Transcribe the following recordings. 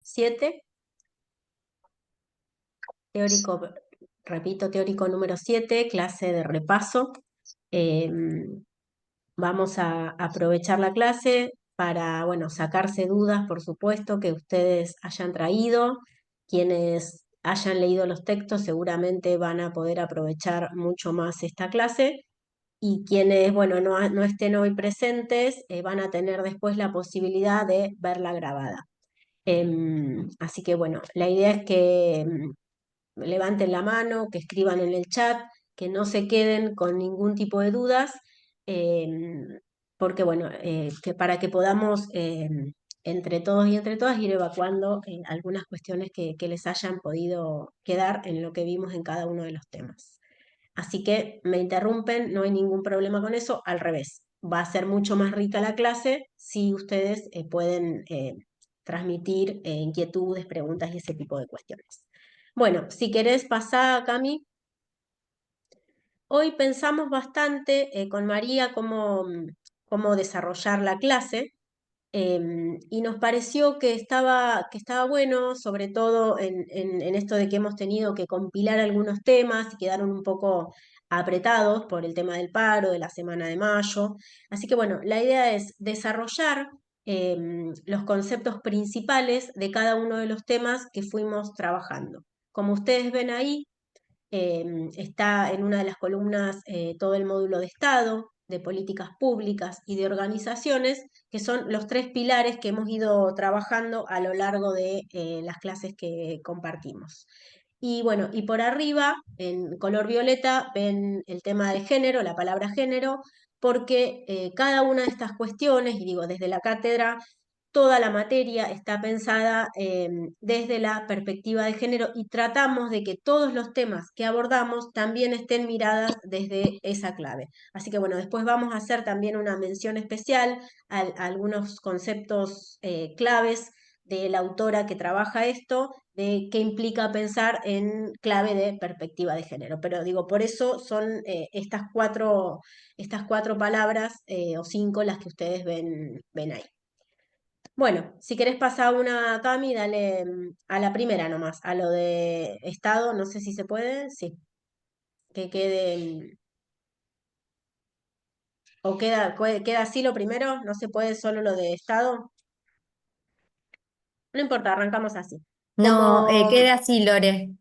7, teórico, repito, teórico número 7, clase de repaso. Vamos a aprovechar la clase para, bueno, sacarse dudas, por supuesto, que ustedes hayan traído. Quienes hayan leído los textos seguramente van a poder aprovechar mucho más esta clase. Y quienes, bueno, no estén hoy presentes, van a tener después la posibilidad de verla grabada. Así que, bueno, la idea es que levanten la mano, que escriban en el chat, que no se queden con ningún tipo de dudas, eh, porque bueno, que para que podamos entre todos y entre todas ir evacuando algunas cuestiones que les hayan podido quedar en lo que vimos en cada uno de los temas. Así que me interrumpen, no hay ningún problema con eso, al revés. Va a ser mucho más rica la clase si ustedes pueden transmitir inquietudes, preguntas y ese tipo de cuestiones. Bueno, si querés pasar, Cami. Hoy pensamos bastante con María cómo desarrollar la clase. Y nos pareció que estaba bueno, sobre todo en esto de que hemos tenido que compilar algunos temas y quedaron un poco apretados por el tema del paro, de la semana de mayo. Así que bueno, la idea es desarrollar los conceptos principales de cada uno de los temas que fuimos trabajando. Como ustedes ven ahí, está en una de las columnas todo el módulo de Estado, de políticas públicas y de organizaciones, que son los tres pilares que hemos ido trabajando a lo largo de las clases que compartimos. Y bueno, y por arriba, en color violeta, ven el tema de género, la palabra género, porque cada una de estas cuestiones, y digo, desde la cátedra toda la materia está pensada desde la perspectiva de género y tratamos de que todos los temas que abordamos también estén miradas desde esa clave. Así que bueno, después vamos a hacer también una mención especial a algunos conceptos claves de la autora que trabaja esto, de qué implica pensar en clave de perspectiva de género. Pero digo, por eso son estas cuatro palabras o cinco las que ustedes ven ahí. Bueno, si querés pasar una, Cami, dale a la primera nomás, a lo de Estado, no sé si se puede, sí, que quede, o queda así lo primero, no se puede solo lo de Estado, no importa, arrancamos así. No, Como queda así, Lore.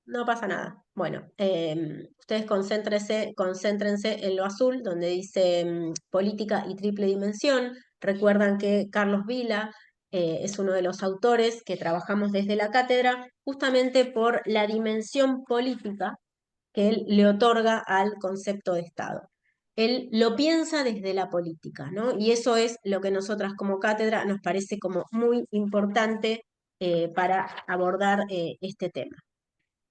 no pasa nada. Bueno, ustedes concéntrense en lo azul, donde dice política y triple dimensión. Recuerdan que Carlos Vila es uno de los autores que trabajamos desde la cátedra, justamente por la dimensión política que él le otorga al concepto de Estado. Él lo piensa desde la política, ¿no? Y eso es lo que nosotras como cátedra nos parece como muy importante para abordar este tema.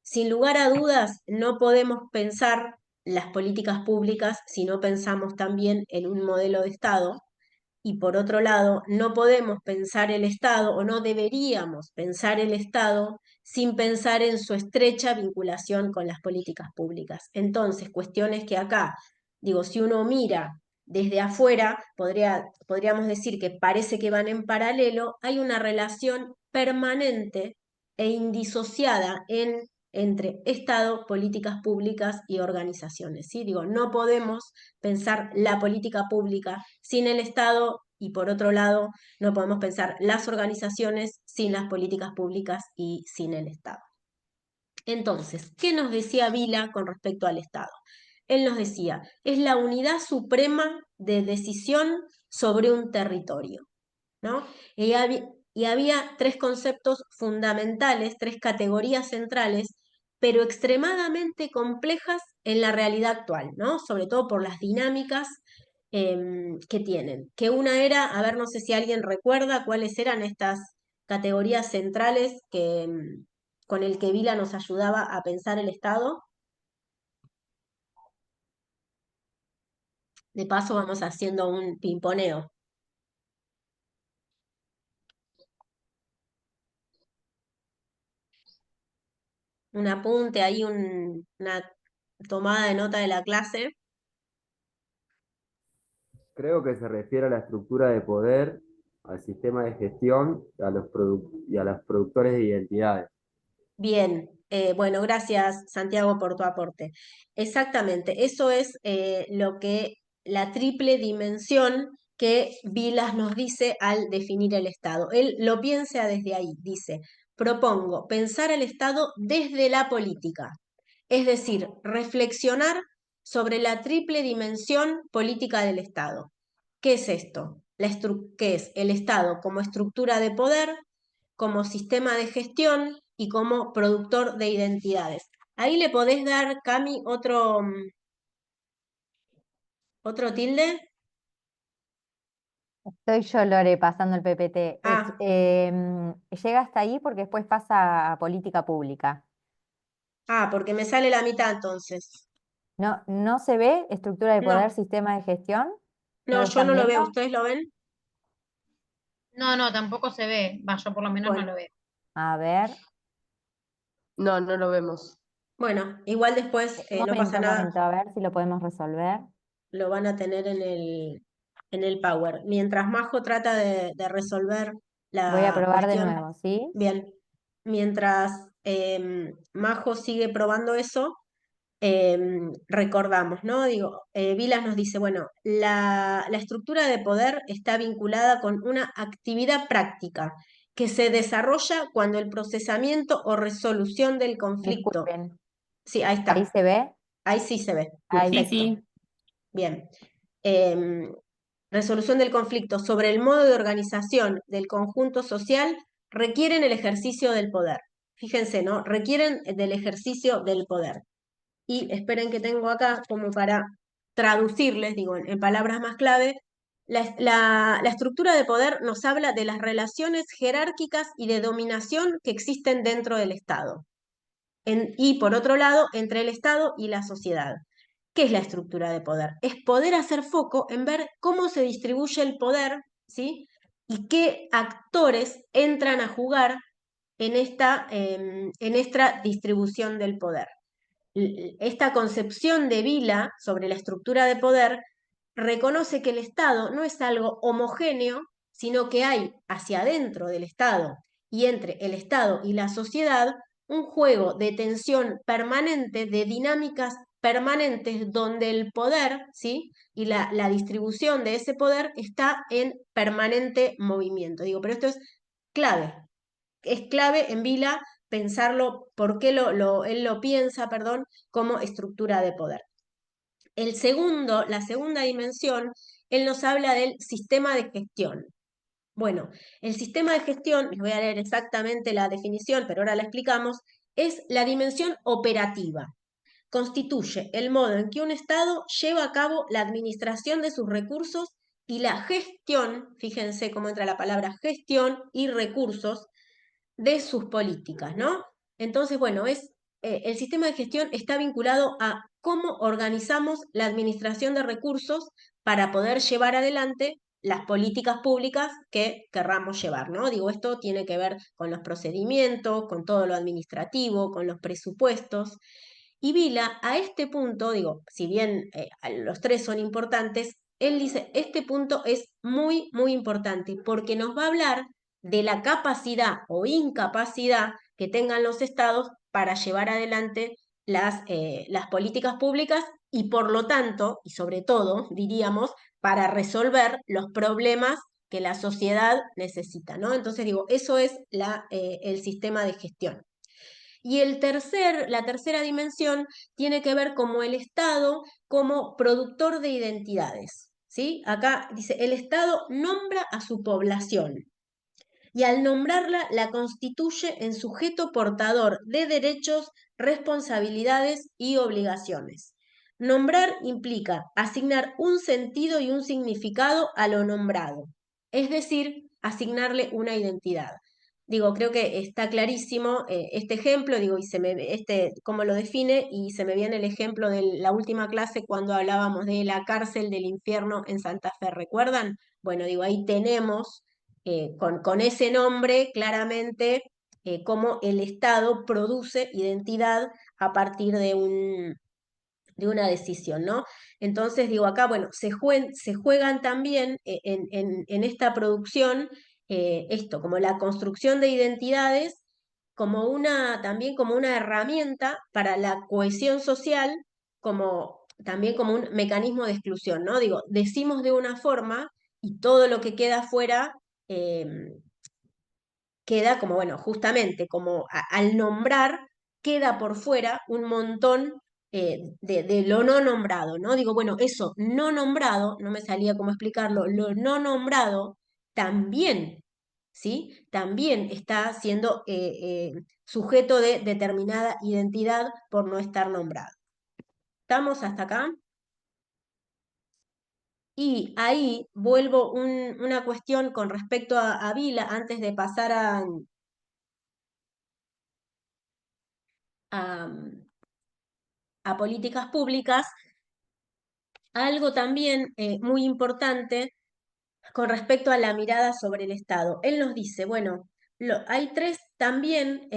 Sin lugar a dudas, no podemos pensar las políticas públicas si no pensamos también en un modelo de Estado. Y por otro lado, no podemos pensar el Estado o no deberíamos pensar el Estado sin pensar en su estrecha vinculación con las políticas públicas. Entonces, cuestiones que acá, digo, si uno mira desde afuera, podríamos decir que parece que van en paralelo, hay una relación permanente e indisociada entre Estado, políticas públicas y organizaciones. ¿Sí? Digo, no podemos pensar la política pública sin el Estado y por otro lado no podemos pensar las organizaciones sin las políticas públicas y sin el Estado. Entonces, ¿qué nos decía Vila con respecto al Estado? Él nos decía, es la unidad suprema de decisión sobre un territorio, ¿no? Y había tres conceptos fundamentales, tres categorías centrales, pero extremadamente complejas en la realidad actual, ¿no? Sobre todo por las dinámicas que tienen. Que una era, a ver, no sé si alguien recuerda cuáles eran estas categorías centrales con el que Vila nos ayudaba a pensar el Estado. De paso vamos haciendo un pimponeo, un apunte ahí, una tomada de nota de la clase. Creo que se refiere a la estructura de poder, al sistema de gestión y a los productores de identidades. Bien, bueno, gracias Santiago por tu aporte. Exactamente, eso es lo que la triple dimensión que Vilas nos dice al definir el Estado. Él lo piensa desde ahí, dice, propongo pensar el Estado desde la política, es decir, reflexionar sobre la triple dimensión política del Estado. ¿Qué es esto? ¿Qué es el Estado como estructura de poder, como sistema de gestión y como productor de identidades? Ahí le podés dar, Cami, otro tilde. Estoy yo, Lore, pasando el PPT. Ah, Llega hasta ahí porque después pasa a política pública. porque me sale la mitad entonces. ¿No, no se ve estructura de poder, No, sistema de gestión? ¿No no, lo yo están no lo viendo? veo. ¿Ustedes lo ven? No, no, tampoco se ve. Va, yo por lo menos no Bueno, lo veo. A ver, No, no lo vemos. bueno, igual después no pasa un nada, momento, a ver si lo podemos resolver. lo van a tener en el Power. Mientras Majo trata de resolver Voy a la probar de cuestión, nuevo, ¿sí? bien, mientras Majo sigue probando eso, recordamos, ¿no? Digo, Vilas nos dice, bueno, la estructura de poder está vinculada con una actividad práctica que se desarrolla cuando el procesamiento o resolución del conflicto. Disculpen, Sí, ahí ¿ahí está, se ve? ahí sí se ve, Ahí. Sí, perfecto, sí. bien. Em, Resolución del conflicto sobre el modo de organización del conjunto social requieren el ejercicio del poder. Fíjense, ¿no? Requieren del ejercicio del poder. Y esperen que tengo acá como para traducirles, digo, en palabras más clave, la estructura de poder nos habla de las relaciones jerárquicas y de dominación que existen dentro del Estado. Y por otro lado, entre el Estado y la sociedad. ¿Qué es la estructura de poder? Es poder hacer foco en ver cómo se distribuye el poder, ¿sí? Y qué actores entran a jugar en esta distribución del poder. Esta concepción de Vila sobre la estructura de poder reconoce que el Estado no es algo homogéneo, sino que hay hacia adentro del Estado y entre el Estado y la sociedad un juego de tensión permanente, de dinámicas permanentes, donde el poder, ¿sí? Y la distribución de ese poder está en permanente movimiento. Digo, pero esto es clave en Vila pensarlo, por qué él lo piensa, perdón, como estructura de poder. La segunda dimensión, él nos habla del sistema de gestión. Bueno, el sistema de gestión, les voy a leer exactamente la definición, pero ahora la explicamos, es la dimensión operativa. Constituye el modo en que un Estado lleva a cabo la administración de sus recursos y la gestión, fíjense cómo entra la palabra gestión y recursos, de sus políticas, ¿no? Entonces, bueno, el sistema de gestión está vinculado a cómo organizamos la administración de recursos para poder llevar adelante las políticas públicas que querramos llevar, ¿no? Digo, esto tiene que ver con los procedimientos, con todo lo administrativo, con los presupuestos. Y Vila, a este punto, digo, si bien los tres son importantes, él dice, este punto es muy, muy importante porque nos va a hablar de la capacidad o incapacidad que tengan los estados para llevar adelante las políticas públicas y por lo tanto, y sobre todo, diríamos, para resolver los problemas que la sociedad necesita, ¿no? Entonces digo, eso es el sistema de gestión. Y la tercera dimensión tiene que ver como el Estado como productor de identidades. ¿Sí? Acá dice, el Estado nombra a su población y al nombrarla la constituye en sujeto portador de derechos, responsabilidades y obligaciones. Nombrar implica asignar un sentido y un significado a lo nombrado, es decir, asignarle una identidad. Digo, creo que está clarísimo este ejemplo, digo, cómo lo define, y se me viene el ejemplo de la última clase cuando hablábamos de la cárcel del infierno en Santa Fe, ¿recuerdan? Bueno, digo, ahí tenemos con ese nombre claramente cómo el Estado produce identidad a partir de una decisión, ¿no? Entonces, digo, acá, bueno, se juegan también en esta producción esto, como la construcción de identidades, también como una herramienta para la cohesión social, también como un mecanismo de exclusión, ¿no? Digo, decimos de una forma y todo lo que queda afuera queda como, bueno, justamente como al nombrar, queda por fuera un montón de lo no nombrado, ¿no? Digo, bueno, eso no nombrado, no me salía cómo explicarlo, lo no nombrado también, ¿sí? También está siendo sujeto de determinada identidad por no estar nombrado. ¿Estamos hasta acá? Y ahí vuelvo una cuestión con respecto a Vila, antes de pasar a, a políticas públicas, algo también muy importante con respecto a la mirada sobre el Estado. Él nos dice, bueno, hay tres también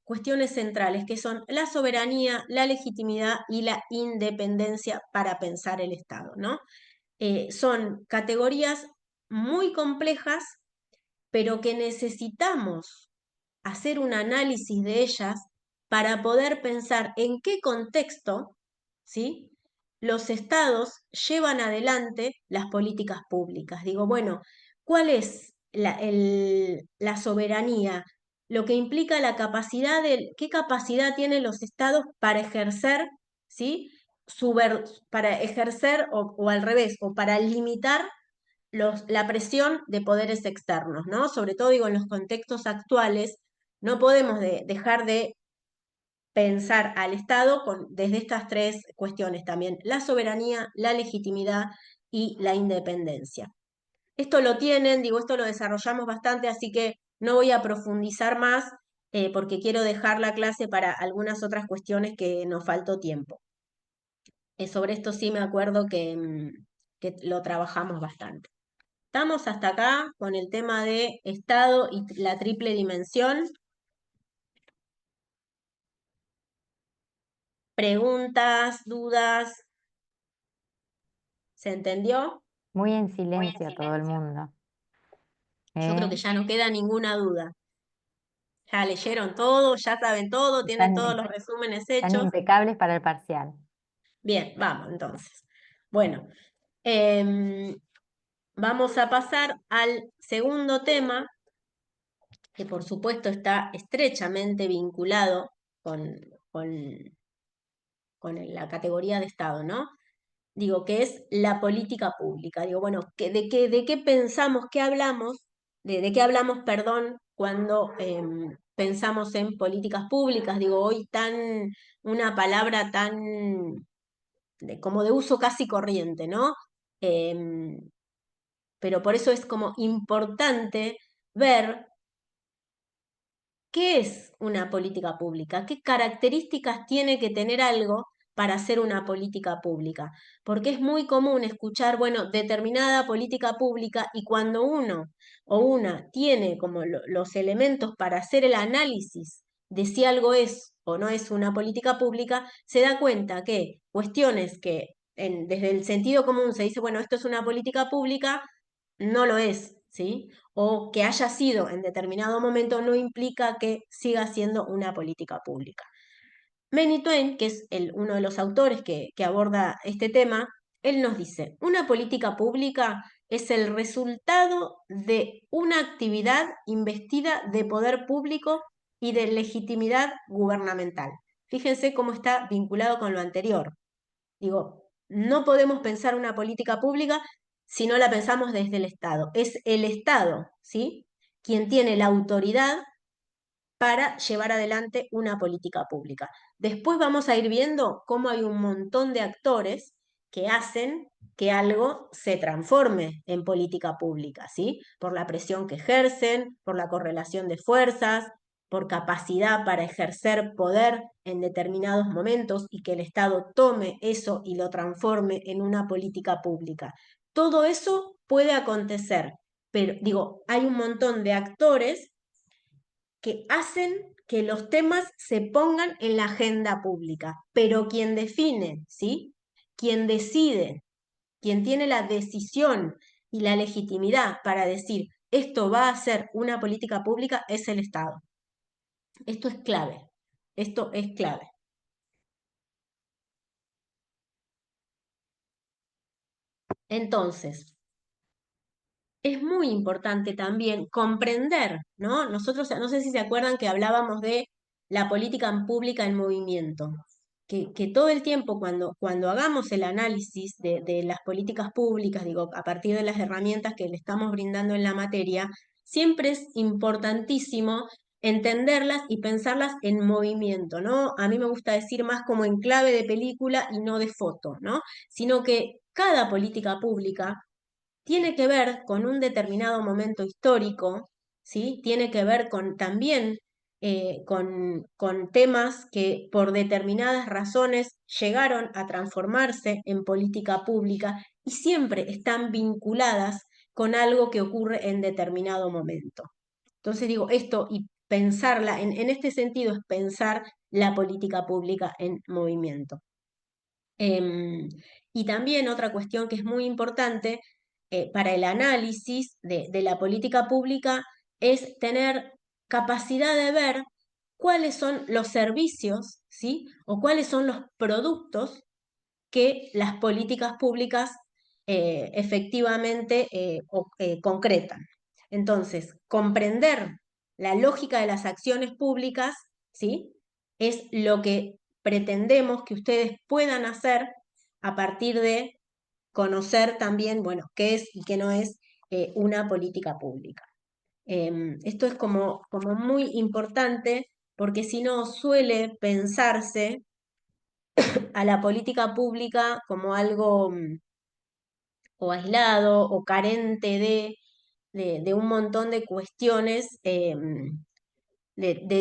cuestiones centrales, que son la soberanía, la legitimidad y la independencia para pensar el Estado, ¿no? Son categorías muy complejas, pero que necesitamos hacer un análisis de ellas para poder pensar en qué contexto, ¿sí?, los estados llevan adelante las políticas públicas. Digo, bueno, ¿cuál es la soberanía? Lo que implica la capacidad qué capacidad tienen los estados para ejercer, ¿sí?, para ejercer o al revés, o para limitar la presión de poderes externos, ¿no? Sobre todo, digo, en los contextos actuales, no podemos dejar de pensar al Estado desde estas tres cuestiones también: la soberanía, la legitimidad y la independencia. Esto lo tienen, digo, esto lo desarrollamos bastante, así que no voy a profundizar más porque quiero dejar la clase para algunas otras cuestiones que nos faltó tiempo. Sobre esto sí me acuerdo que lo trabajamos bastante. Estamos hasta acá con el tema de Estado y la triple dimensión. ¿Preguntas, dudas? ¿Se entendió? Muy en silencio todo el mundo. Yo creo ¿Eh? que ya no queda ninguna duda. Ya leyeron todo, ya saben todo, tienen todos los resúmenes Están hechos. impecables para el parcial. Bien, vamos entonces. Bueno, vamos a pasar al segundo tema, que por supuesto está estrechamente vinculado con la categoría de Estado, ¿no? Digo, que es la política pública. Digo, bueno, ¿de qué pensamos, qué hablamos, de qué hablamos, perdón, cuando pensamos en políticas públicas? Digo, hoy una palabra tan como de uso casi corriente, ¿no? Em, pero por eso es como importante ver qué es una política pública, qué características tiene que tener algo para hacer una política pública. Porque es muy común escuchar, bueno, determinada política pública, y cuando uno o una tiene como los elementos para hacer el análisis de si algo es o no es una política pública, se da cuenta que cuestiones que desde el sentido común se dice, bueno, esto es una política pública, no lo es, ¿sí? O que haya sido en determinado momento no implica que siga siendo una política pública. Manny Twain, que es uno de los autores que aborda este tema, él nos dice, una política pública es el resultado de una actividad investida de poder público y de legitimidad gubernamental. Fíjense cómo está vinculado con lo anterior. Digo, no podemos pensar una política pública si no la pensamos desde el Estado. Es el Estado, ¿sí?, quien tiene la autoridad para llevar adelante una política pública. Después vamos a ir viendo cómo hay un montón de actores que hacen que algo se transforme en política pública, ¿sí? Por la presión que ejercen, por la correlación de fuerzas, por capacidad para ejercer poder en determinados momentos y que el Estado tome eso y lo transforme en una política pública. Todo eso puede acontecer, pero digo, hay un montón de actores que hacen que los temas se pongan en la agenda pública, pero quien define, ¿sí? Quien decide, quien tiene la decisión y la legitimidad para decir esto va a ser una política pública es el Estado. Esto es clave, esto es clave. Entonces, es muy importante también comprender, ¿no? Nosotros, no sé si se acuerdan que hablábamos de la política pública en movimiento, que todo el tiempo cuando hagamos el análisis de las políticas públicas, digo, a partir de las herramientas que le estamos brindando en la materia, siempre es importantísimo entenderlas y pensarlas en movimiento, ¿no? A mí me gusta decir más como en clave de película y no de foto, ¿no? Sino que cada política pública tiene que ver con un determinado momento histórico, ¿sí? Tiene que ver con también con temas que por determinadas razones llegaron a transformarse en política pública y siempre están vinculadas con algo que ocurre en determinado momento. Entonces digo, esto y pensarla, en este sentido es pensar la política pública en movimiento. Y también otra cuestión que es muy importante para el análisis de la política pública es tener capacidad de ver cuáles son los servicios, ¿sí? O cuáles son los productos que las políticas públicas efectivamente concretan. Entonces, comprender la lógica de las acciones públicas, ¿sí? Es lo que pretendemos que ustedes puedan hacer a partir de conocer también, bueno, qué es y qué no es una política pública. Esto es como muy importante porque si no suele pensarse a la política pública como algo o aislado o carente de un montón de cuestiones de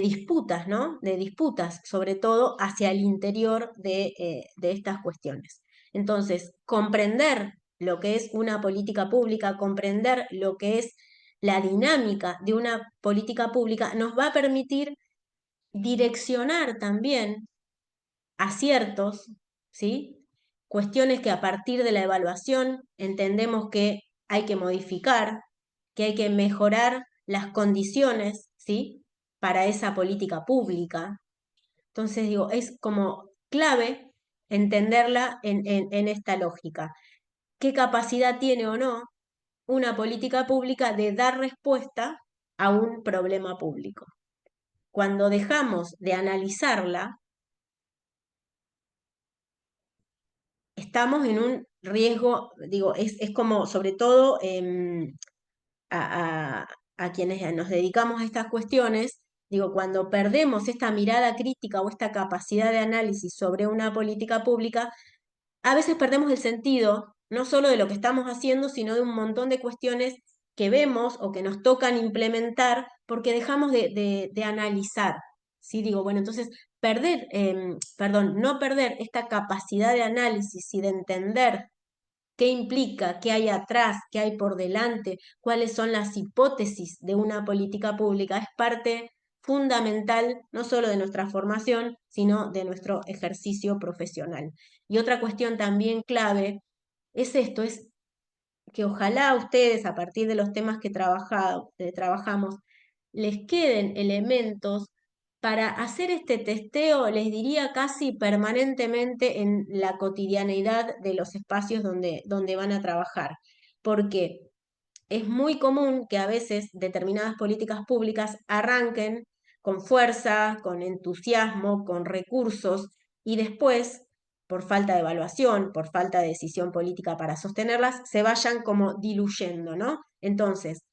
disputas, ¿no? De disputas, sobre todo hacia el interior de estas cuestiones. Entonces, comprender lo que es una política pública, comprender lo que es la dinámica de una política pública, nos va a permitir direccionar también aciertos, ¿sí? Cuestiones que a partir de la evaluación entendemos que hay que modificar, que hay que mejorar las condiciones, ¿sí? Para esa política pública. Entonces, digo, es como clave entenderla en esta lógica. ¿Qué capacidad tiene o no una política pública de dar respuesta a un problema público? Cuando dejamos de analizarla, estamos en un riesgo, digo, es como sobre todo a, a quienes nos dedicamos a estas cuestiones, digo, cuando perdemos esta mirada crítica o esta capacidad de análisis sobre una política pública, a veces perdemos el sentido, no solo de lo que estamos haciendo, sino de un montón de cuestiones que vemos o que nos tocan implementar porque dejamos de analizar. ¿Sí? Digo, bueno, entonces no perder esta capacidad de análisis y de entender qué implica, qué hay atrás, qué hay por delante, cuáles son las hipótesis de una política pública, es parte fundamental no solo de nuestra formación, sino de nuestro ejercicio profesional. Y otra cuestión también clave es esto, es que ojalá ustedes, a partir de los temas que trabajamos, les queden elementos para hacer este testeo, les diría casi permanentemente en la cotidianeidad de los espacios donde van a trabajar. Porque es muy común que a veces determinadas políticas públicas arranquen con fuerza, con entusiasmo, con recursos, y después, por falta de evaluación, por falta de decisión política para sostenerlas, se vayan como diluyendo, ¿no? Entonces,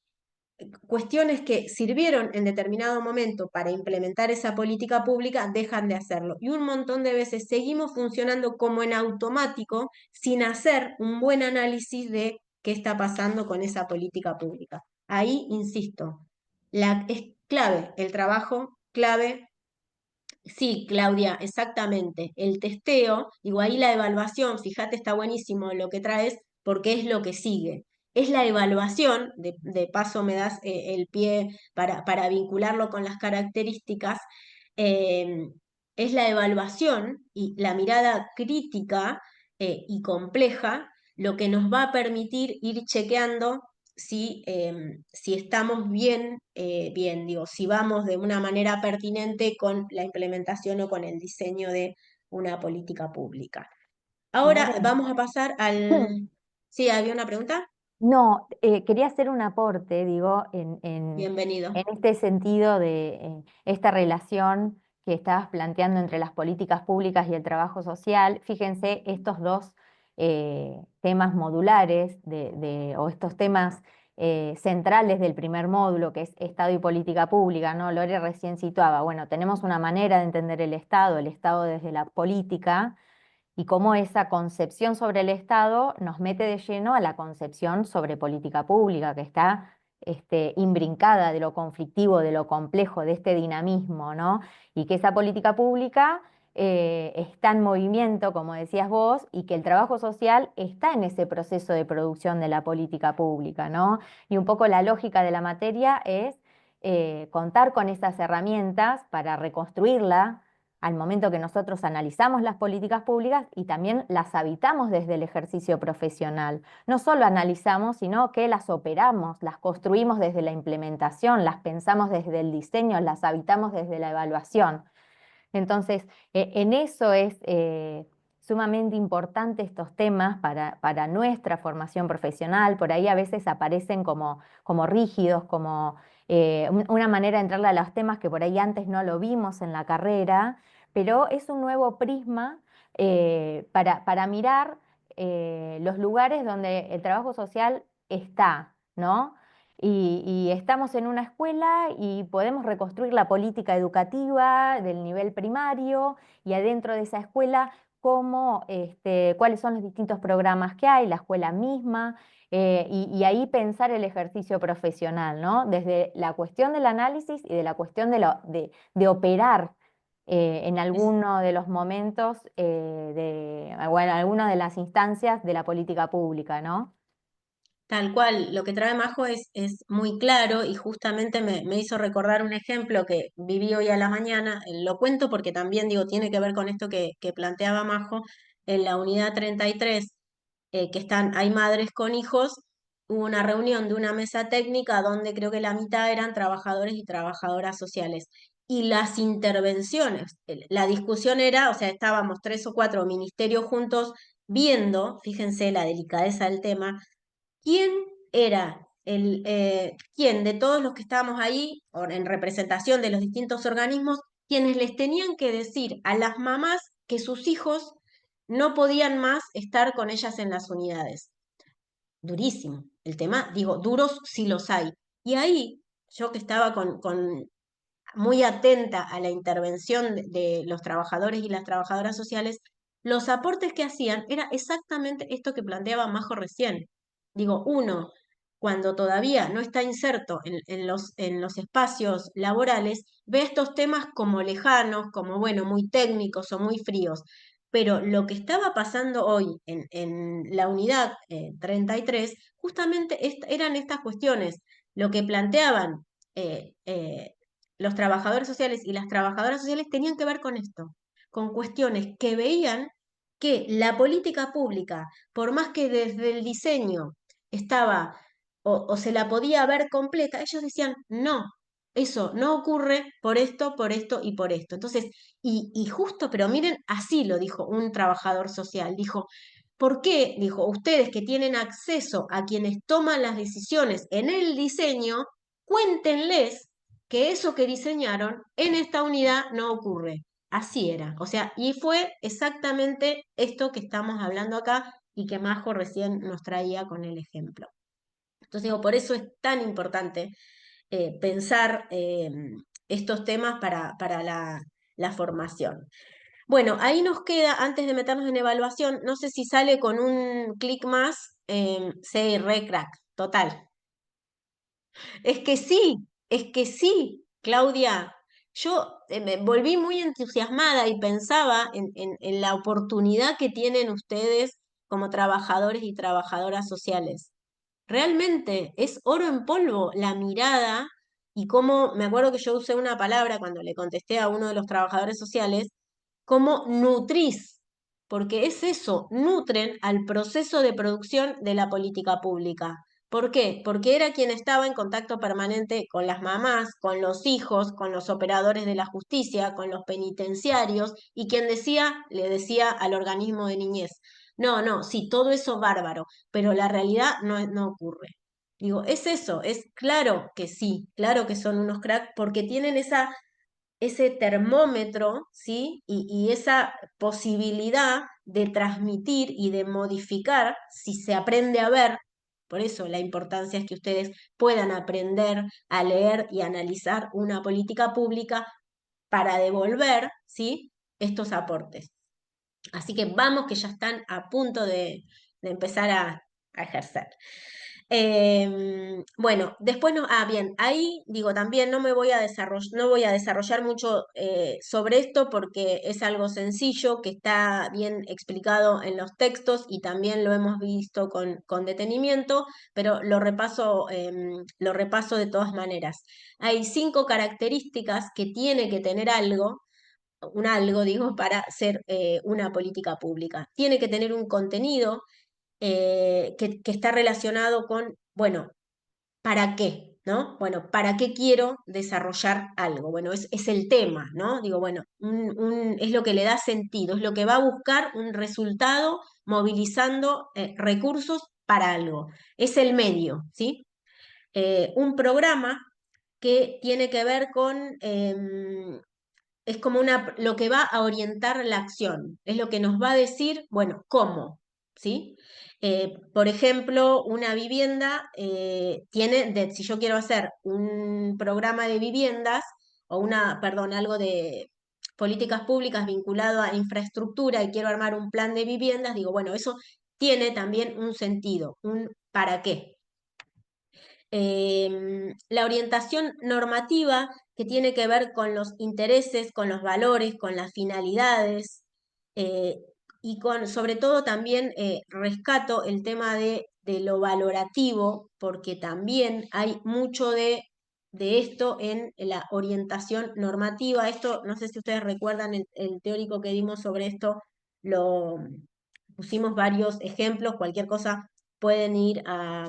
cuestiones que sirvieron en determinado momento para implementar esa política pública dejan de hacerlo. Y un montón de veces seguimos funcionando como en automático sin hacer un buen análisis de qué está pasando con esa política pública. Ahí, insisto, es clave el trabajo, clave. Sí, Claudia, exactamente. El testeo, digo, ahí la evaluación, fíjate, está buenísimo lo que traes porque es lo que sigue. es la evaluación, de paso me das el pie para vincularlo con las características, eh, es la evaluación y la mirada crítica y compleja lo que nos va a permitir ir chequeando si estamos bien, digo, si vamos de una manera pertinente con la implementación o con el diseño de una política pública. Ahora Lore. vamos a pasar al... Sí, ¿había una pregunta? No, quería hacer un aporte, digo, Bienvenido. en este sentido de esta relación que estabas planteando entre las políticas públicas y el trabajo social. Fíjense, estos dos temas modulares o estos temas centrales del primer módulo, que es Estado y política pública, ¿no? Lore recién situaba, bueno, tenemos una manera de entender el Estado desde la política y cómo esa concepción sobre el Estado nos mete de lleno a la concepción sobre política pública, que está imbrincada de lo conflictivo, de lo complejo, de este dinamismo, ¿no? Y que esa política pública está en movimiento, como decías vos, y que el trabajo social está en ese proceso de producción de la política pública, ¿no? Y un poco la lógica de la materia es contar con esas herramientas para reconstruirla al momento que nosotros analizamos las políticas públicas y también las habitamos desde el ejercicio profesional. No solo analizamos, sino que las operamos, las construimos desde la implementación, las pensamos desde el diseño, las habitamos desde la evaluación. Entonces, en eso es sumamente importante estos temas para nuestra formación profesional. Por ahí a veces aparecen como rígidos, como una manera de entrarle a los temas que por ahí antes no lo vimos en la carrera, pero es un nuevo prisma para mirar los lugares donde el trabajo social está, ¿no? Y estamos en una escuela y podemos reconstruir la política educativa del nivel primario y adentro de esa escuela cuáles son los distintos programas que hay, la escuela misma, y ahí pensar el ejercicio profesional, ¿no? Desde la cuestión del análisis y de la cuestión de operar en alguno de los momentos, o en alguna de las instancias de la política pública, ¿no? Tal cual, lo que trae Majo es muy claro y justamente me hizo recordar un ejemplo que viví hoy a la mañana. Lo cuento porque también digo, tiene que ver con esto que planteaba Majo en la unidad 33, hay madres con hijos. Hubo una reunión de una mesa técnica donde creo que la mitad eran trabajadores y trabajadoras sociales. Y las intervenciones, la discusión era, o sea, estábamos 3 o 4 ministerios juntos viendo, fíjense la delicadeza del tema, quién era quién de todos los que estábamos ahí, o en representación de los distintos organismos, quienes les tenían que decir a las mamás que sus hijos no podían más estar con ellas en las unidades. Durísimo el tema, digo, duros sí los hay. Y ahí, yo que estaba muy atenta a la intervención de los trabajadores y las trabajadoras sociales, los aportes que hacían era exactamente esto que planteaba Majo recién. Digo, uno, cuando todavía no está inserto en los espacios laborales, ve estos temas como lejanos, como, bueno, muy técnicos o muy fríos. Pero lo que estaba pasando hoy en la unidad 33, justamente eran estas cuestiones. Lo que planteaban eh, eh, los trabajadores sociales y las trabajadoras sociales tenían que ver con esto, con cuestiones que veían que la política pública, por más que desde el diseño estaba o se la podía ver completa, ellos decían, no, eso no ocurre por esto y por esto. Entonces, y justo, pero miren, así lo dijo un trabajador social, dijo, ¿por qué? Dijo, ustedes que tienen acceso a quienes toman las decisiones en el diseño, cuéntenles que eso que diseñaron en esta unidad no ocurre. Así era. O sea, y fue exactamente esto que estamos hablando acá y que Majo recién nos traía con el ejemplo. Entonces digo, por eso es tan importante pensar estos temas para la formación. Bueno, ahí nos queda, antes de meternos en evaluación, no sé si sale con un clic más, sí, re crack, total. Es que sí, Claudia. Yo me volví muy entusiasmada y pensaba en la oportunidad que tienen ustedes como trabajadores y trabajadoras sociales. realmente es oro en polvo la mirada y cómo, me acuerdo que yo usé una palabra cuando le contesté a uno de los trabajadores sociales, como nutriz, porque es eso, nutren al proceso de producción de la política pública. ¿Por qué? Porque era quien estaba en contacto permanente con las mamás, con los hijos, con los operadores de la justicia, con los penitenciarios, y quien decía, le decía al organismo de niñez, no, no, sí, todo eso bárbaro, pero la realidad no ocurre. Digo, es eso, es claro que sí, claro que son unos cracks porque tienen ese termómetro, ¿sí? Y esa posibilidad de transmitir y de modificar si se aprende a ver. Por eso la importancia es que ustedes puedan aprender a leer y analizar una política pública para devolver, ¿sí? Estos aportes. Así que vamos que ya están a punto de empezar a ejercer. Bueno, después no, bien, ahí digo también no voy a desarrollar mucho sobre esto porque es algo sencillo que está bien explicado en los textos y también lo hemos visto con detenimiento, pero lo repaso de todas maneras. Hay 5 características que tiene que tener algo, digo, para ser una política pública. Tiene que tener un contenido que está relacionado con, bueno, ¿para qué? ¿No? Bueno, ¿para qué quiero desarrollar algo? Bueno, es el tema, ¿no? Digo, bueno, es lo que le da sentido, es lo que va a buscar un resultado movilizando recursos para algo. Es el medio, ¿sí? Un programa que tiene que ver con es como lo que va a orientar la acción, es lo que nos va a decir, bueno, cómo, ¿sí? Por ejemplo, una vivienda si yo quiero hacer un programa de viviendas o perdón, algo de políticas públicas vinculado a infraestructura y quiero armar un plan de viviendas, digo, bueno, eso tiene también un sentido, un para qué. La orientación normativa que tiene que ver con los intereses, con los valores, con las finalidades eh, y sobre todo también rescato el tema de lo valorativo porque también hay mucho de esto en la orientación normativa. Esto, no sé si ustedes recuerdan el teórico que dimos sobre esto, lo pusimos varios ejemplos, cualquier cosa pueden ir a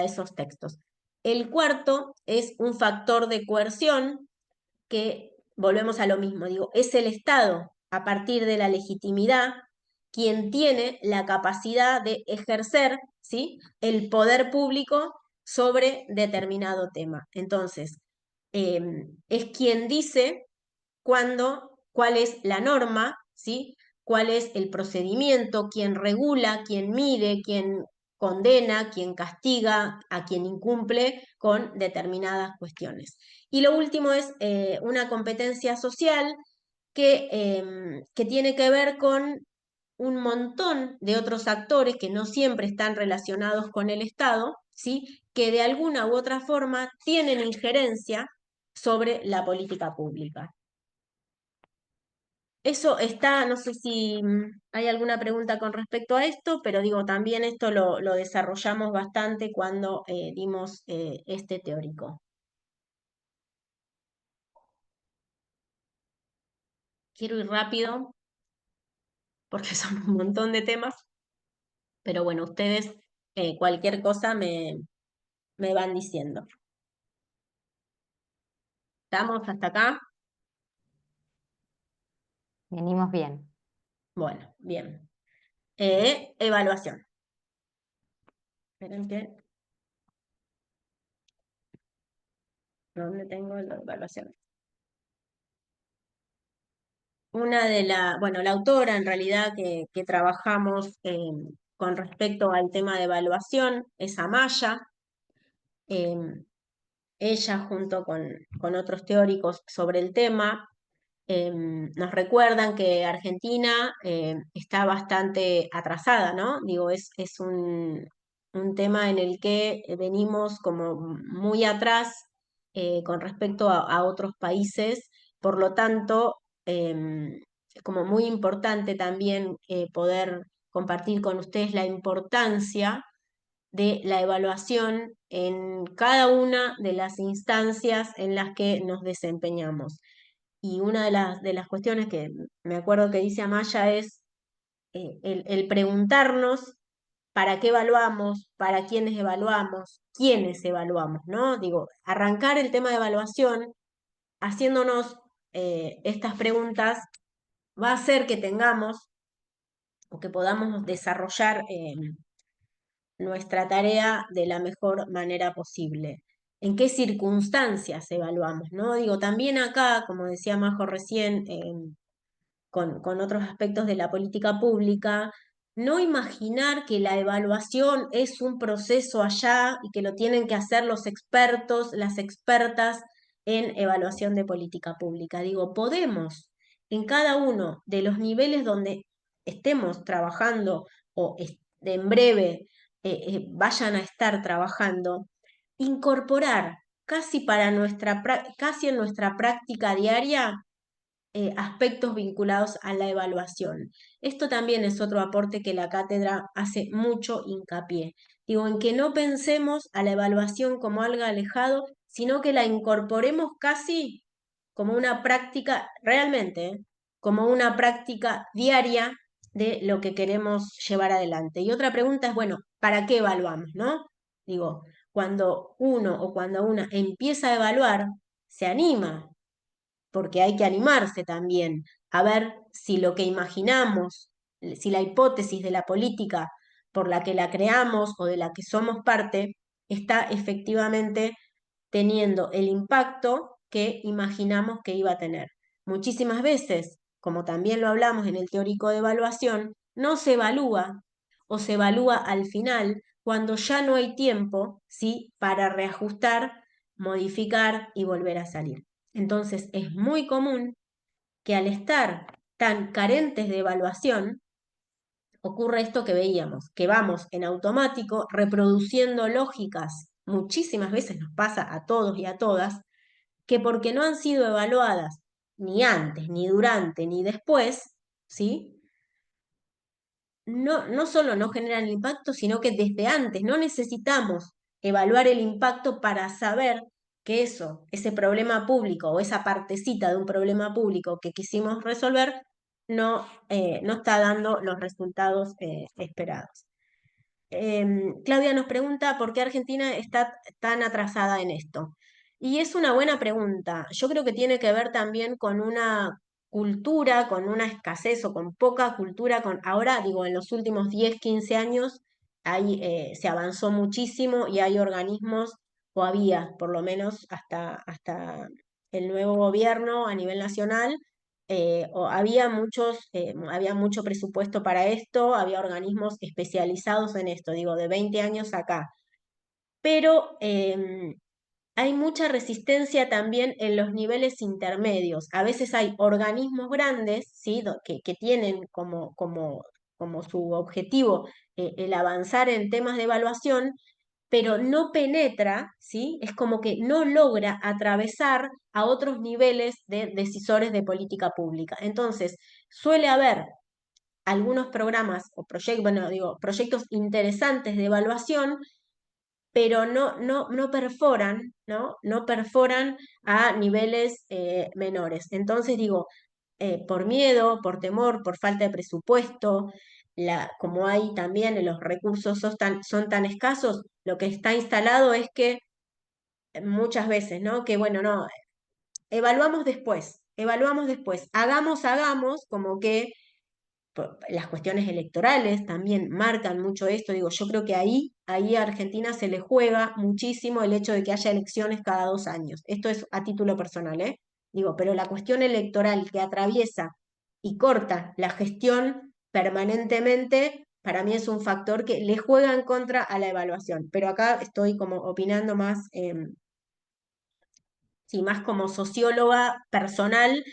esos textos. El cuarto es un factor de coerción que, volvemos a lo mismo, digo, es el Estado, a partir de la legitimidad, quien tiene la capacidad de ejercer, ¿sí?, el poder público sobre determinado tema. Entonces, es quien dice cuál es la norma, ¿sí? Cuál es el procedimiento, quién regula, quién mide, quién condena, quién castiga, a quien incumple con determinadas cuestiones. Y lo último es una competencia social que tiene que ver con un montón de otros actores que no siempre están relacionados con el Estado, ¿sí? Que de alguna u otra forma tienen injerencia sobre la política pública. Eso está, no sé si hay alguna pregunta con respecto a esto, pero digo, también esto lo desarrollamos bastante cuando dimos este teórico. Quiero ir rápido porque son un montón de temas, pero bueno, ustedes cualquier cosa me van diciendo. ¿Estamos hasta acá? Venimos bien. Bueno, bien. Evaluación. Esperen que... ¿Dónde tengo la evaluación? Bueno, la autora en realidad que trabajamos con respecto al tema de evaluación es Amaya. Ella junto con otros teóricos sobre el tema nos recuerdan que Argentina está bastante atrasada, ¿no? Digo, es un tema en el que venimos como muy atrás con respecto a otros países, por lo tanto, es como muy importante también poder compartir con ustedes la importancia de la evaluación en cada una de las instancias en las que nos desempeñamos. Y una de las cuestiones que me acuerdo que dice Amaya es el preguntarnos para qué evaluamos, para quiénes evaluamos, ¿no? Digo, arrancar el tema de evaluación haciéndonos estas preguntas va a hacer que tengamos o que podamos desarrollar nuestra tarea de la mejor manera posible. ¿En qué circunstancias evaluamos, no? Digo, también acá, como decía Majo recién, con otros aspectos de la política pública, no imaginar que la evaluación es un proceso allá y que lo tienen que hacer los expertos, las expertas en evaluación de política pública. Digo, podemos en cada uno de los niveles donde estemos trabajando o en breve vayan a estar trabajando, incorporar casi en nuestra práctica diaria aspectos vinculados a la evaluación. Esto también es otro aporte que la cátedra hace mucho hincapié. Digo, en que no pensemos a la evaluación como algo alejado, sino que la incorporemos casi como una práctica, realmente, como una práctica diaria de lo que queremos llevar adelante. Y otra pregunta es, bueno, ¿para qué evaluamos, no? Digo, cuando uno o cuando una empieza a evaluar, se anima, porque hay que animarse también a ver si lo que imaginamos, si la hipótesis de la política por la que la creamos o de la que somos parte, está efectivamente teniendo el impacto que imaginamos que iba a tener. Muchísimas veces, como también lo hablamos en el teórico de evaluación, no se evalúa o se evalúa al final cuando ya no hay tiempo, ¿sí?, para reajustar, modificar y volver a salir. Entonces es muy común que al estar tan carentes de evaluación, ocurre esto que veíamos, que vamos en automático reproduciendo lógicas, muchísimas veces nos pasa a todos y a todas, que porque no han sido evaluadas ni antes, ni durante, ni después, ¿sí?, no solo no generan el impacto, sino que desde antes no necesitamos evaluar el impacto para saber que ese problema público o esa partecita de un problema público que quisimos resolver no está dando los resultados esperados. Claudia nos pregunta por qué Argentina está tan atrasada en esto. Y es una buena pregunta. Yo creo que tiene que ver también con una cultura, con una escasez o con poca cultura. Ahora, digo, en los últimos 10, 15 años se avanzó muchísimo y hay organismos, o había por lo menos hasta el nuevo gobierno a nivel nacional, había mucho presupuesto para esto, había organismos especializados en esto, digo, de 20 años acá. Pero hay mucha resistencia también en los niveles intermedios. A veces hay organismos grandes, ¿sí?, que tienen como su objetivo el avanzar en temas de evaluación, pero no penetra, ¿sí? Es como que no logra atravesar a otros niveles de decisores de política pública. Entonces, suele haber algunos programas o proyectos, bueno, digo, proyectos interesantes de evaluación, pero no perforan, ¿no? No perforan a niveles menores. Entonces, digo, por miedo, por temor, por falta de presupuesto, como hay también los recursos son tan escasos, lo que está instalado es que muchas veces, ¿no? Que bueno, no, evaluamos después, hagamos, como que las cuestiones electorales también marcan mucho esto. Digo, yo creo que ahí a Argentina se le juega muchísimo el hecho de que haya elecciones cada 2 años. Esto es a título personal, ¿eh? Digo, pero la cuestión electoral que atraviesa y corta la gestión permanentemente, para mí es un factor que le juega en contra a la evaluación. Pero acá estoy como opinando más, sí, más como socióloga personal,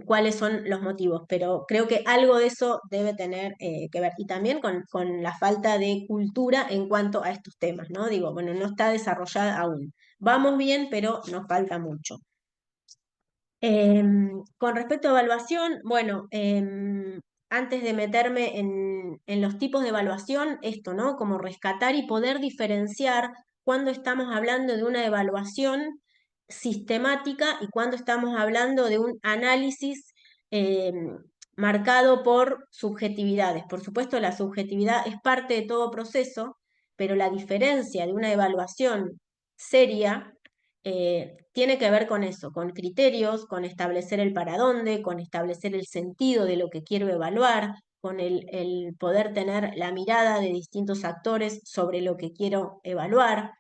cuáles son los motivos, pero creo que algo de eso debe tener que ver, y también con la falta de cultura en cuanto a estos temas, ¿no? Digo, bueno, no está desarrollada aún. Vamos bien, pero nos falta mucho. Con respecto a evaluación, bueno, antes de meterme en los tipos de evaluación, esto, ¿no? Como rescatar y poder diferenciar cuando estamos hablando de una evaluación sistemática y cuando estamos hablando de un análisis eh, marcado por subjetividades. Por supuesto, la subjetividad es parte de todo proceso, pero la diferencia de una evaluación seria tiene que ver con eso, con criterios, con establecer el para dónde, con establecer el sentido de lo que quiero evaluar, con el poder tener la mirada de distintos actores sobre lo que quiero evaluar.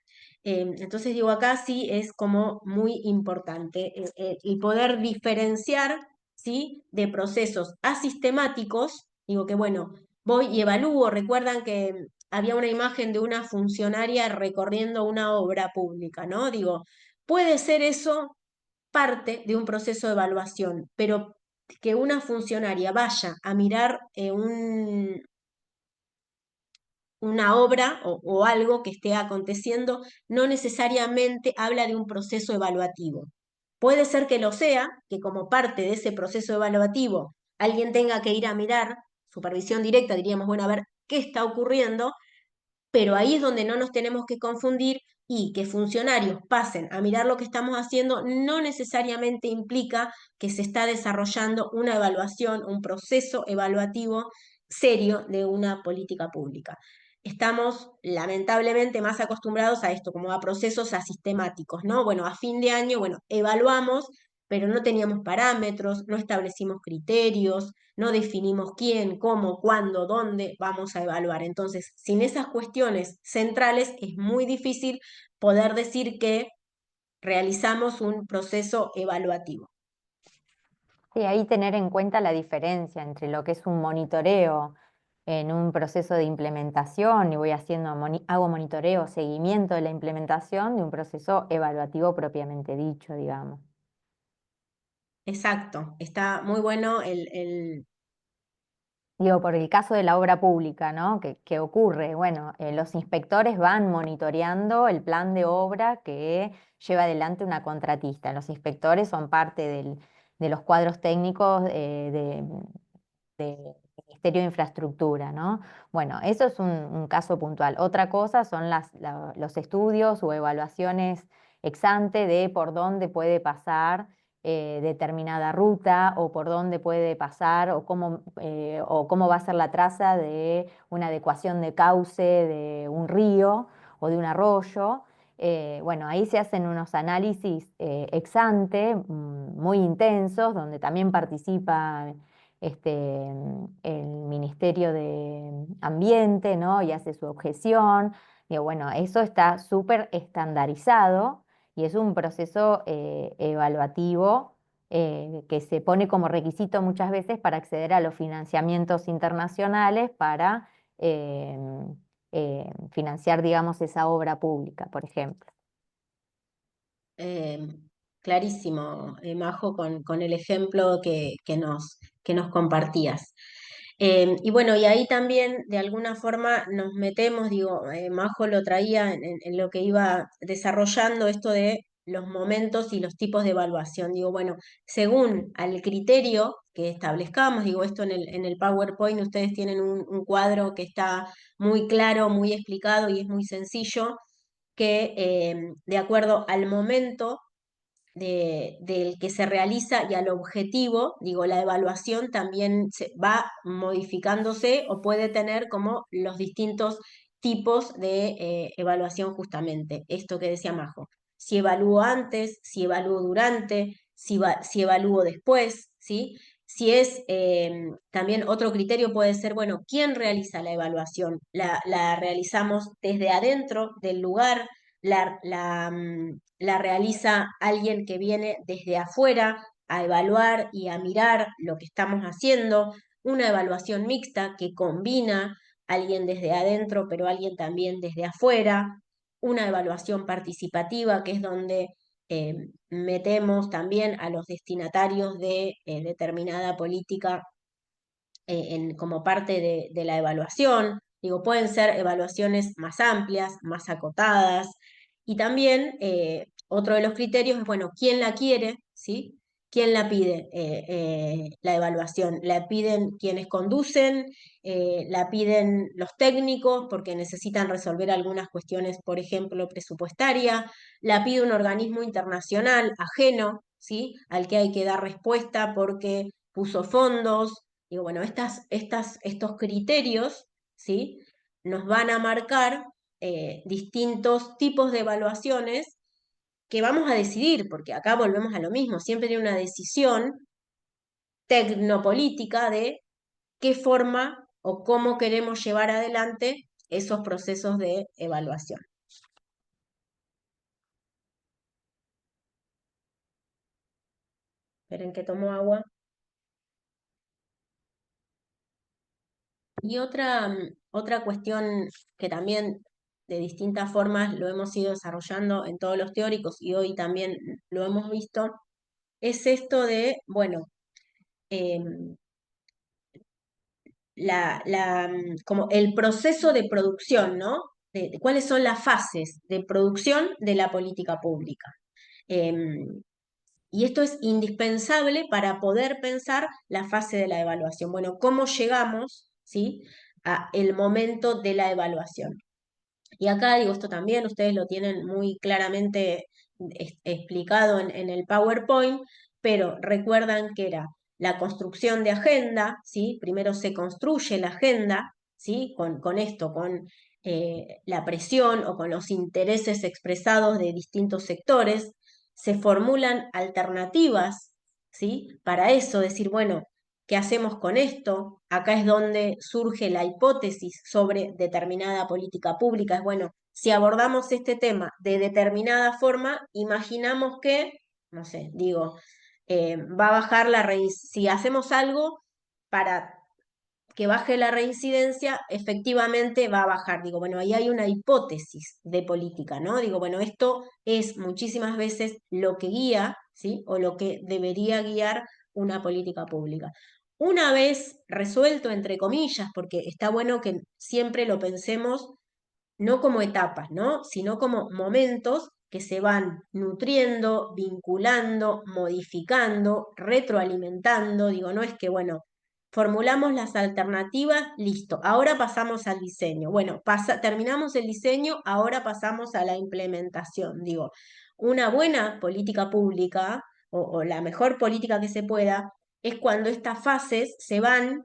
Entonces digo, acá sí es como muy importante el poder diferenciar, ¿sí?, de procesos asistemáticos. Digo que bueno, voy y evalúo. Recuerdan que había una imagen de una funcionaria recorriendo una obra pública, ¿no? Digo, puede ser eso parte de un proceso de evaluación, pero que una funcionaria vaya a mirar una obra o algo que esté aconteciendo no necesariamente habla de un proceso evaluativo. Puede ser que lo sea, que como parte de ese proceso evaluativo alguien tenga que ir a mirar, supervisión directa, diríamos, bueno, a ver qué está ocurriendo, pero ahí es donde no nos tenemos que confundir, y que funcionarios pasen a mirar lo que estamos haciendo no necesariamente implica que se está desarrollando una evaluación, un proceso evaluativo serio de una política pública. Estamos lamentablemente más acostumbrados a esto, como a procesos asistemáticos, ¿no? Bueno, a fin de año, bueno, evaluamos, pero no teníamos parámetros, no establecimos criterios, no definimos quién, cómo, cuándo, dónde vamos a evaluar. Entonces, sin esas cuestiones centrales es muy difícil poder decir que realizamos un proceso evaluativo. Sí, ahí tener en cuenta la diferencia entre lo que es un monitoreo en un proceso de implementación y voy haciendo, hago monitoreo, seguimiento de la implementación de un proceso evaluativo propiamente dicho, digamos. Exacto, está muy bueno Digo, por el caso de la obra pública, ¿no? ¿Qué ocurre? Bueno, los inspectores van monitoreando el plan de obra que lleva adelante una contratista. Los inspectores son parte de los cuadros técnicos del Ministerio de Infraestructura, ¿no? Bueno, eso es un caso puntual. Otra cosa son los estudios o evaluaciones ex ante de por dónde puede pasar determinada ruta o por dónde puede pasar o cómo va a ser la traza de una adecuación de cauce de un río o de un arroyo. Bueno, ahí se hacen unos análisis ex ante muy intensos, donde también participa el Ministerio de Ambiente, ¿no? Y hace su objeción. Digo, bueno, eso está súper estandarizado y es un proceso evaluativo que se pone como requisito muchas veces para acceder a los financiamientos internacionales para eh, financiar, digamos, esa obra pública, por ejemplo. eh, clarísimo, Majo, con el ejemplo que nos compartías. Y bueno, y ahí también de alguna forma nos metemos, digo, Majo lo traía en lo que iba desarrollando esto de los momentos y los tipos de evaluación. Digo, bueno, según al criterio que establezcamos, digo, esto en el PowerPoint ustedes tienen un cuadro que está muy claro, muy explicado y es muy sencillo, que de acuerdo al momento del que se realiza y al objetivo, digo, la evaluación también se va modificándose o puede tener como los distintos tipos de evaluación justamente. Esto que decía Majo, si evalúo antes, si evalúo durante, si evalúo después, ¿sí? Si es, también otro criterio puede ser, bueno, ¿quién realiza la evaluación? La realizamos desde adentro del lugar, la realiza alguien que viene desde afuera a evaluar y a mirar lo que estamos haciendo, una evaluación mixta que combina alguien desde adentro, pero alguien también desde afuera, una evaluación participativa, que es donde metemos también a los destinatarios de determinada política como parte de la evaluación. Digo, pueden ser evaluaciones más amplias, más acotadas. Y también otro de los criterios es, bueno, ¿quién la quiere? ¿Sí? ¿Quién la pide? La evaluación. La piden quienes conducen, la piden los técnicos porque necesitan resolver algunas cuestiones, por ejemplo, presupuestaria, la pide un organismo internacional ajeno, ¿sí? Al que hay que dar respuesta porque puso fondos. Digo, bueno, estos criterios, ¿sí? Nos van a marcar distintos tipos de evaluaciones que vamos a decidir, porque acá volvemos a lo mismo, siempre hay una decisión tecnopolítica de qué forma o cómo queremos llevar adelante esos procesos de evaluación. Esperen que tomo agua. Y otra cuestión que también de distintas formas lo hemos ido desarrollando en todos los teóricos y hoy también lo hemos visto, es esto de, bueno, como el proceso de producción, ¿no? De cuáles son las fases de producción de la política pública. Y esto es indispensable para poder pensar la fase de la evaluación. Bueno, ¿cómo llegamos, ¿sí? a el momento de la evaluación? Y acá digo, esto también ustedes lo tienen muy claramente explicado en el PowerPoint, pero recuerdan que era la construcción de agenda, ¿sí? Primero se construye la agenda, ¿sí? Con esto, con la presión o con los intereses expresados de distintos sectores, se formulan alternativas, ¿sí? Para eso, decir, bueno, ¿qué hacemos con esto? Acá es donde surge la hipótesis sobre determinada política pública. Es bueno, si abordamos este tema de determinada forma, imaginamos que, no sé, digo, va a bajar si hacemos algo para que baje la reincidencia, efectivamente va a bajar. Digo, bueno, ahí hay una hipótesis de política, ¿no? Digo, bueno, esto es muchísimas veces lo que guía, ¿sí? O lo que debería guiar una política pública. Una vez resuelto, entre comillas, porque está bueno que siempre lo pensemos no como etapas, ¿no? Sino como momentos que se van nutriendo, vinculando, modificando, retroalimentando. Digo, no es que, bueno, formulamos las alternativas, listo, ahora pasamos al diseño. Bueno, terminamos el diseño, ahora pasamos a la implementación. Digo, una buena política pública o la mejor política que se pueda es cuando estas fases se van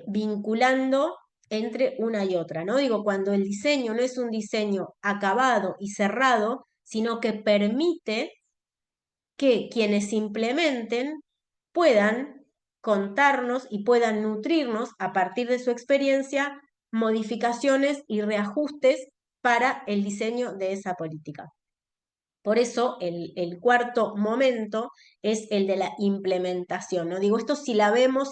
vinculando entre una y otra, ¿no? Digo, cuando el diseño no es un diseño acabado y cerrado, sino que permite que quienes implementen puedan contarnos y puedan nutrirnos a partir de su experiencia modificaciones y reajustes para el diseño de esa política. Por eso el cuarto momento es el de la implementación, ¿no? Digo, esto si la vemos,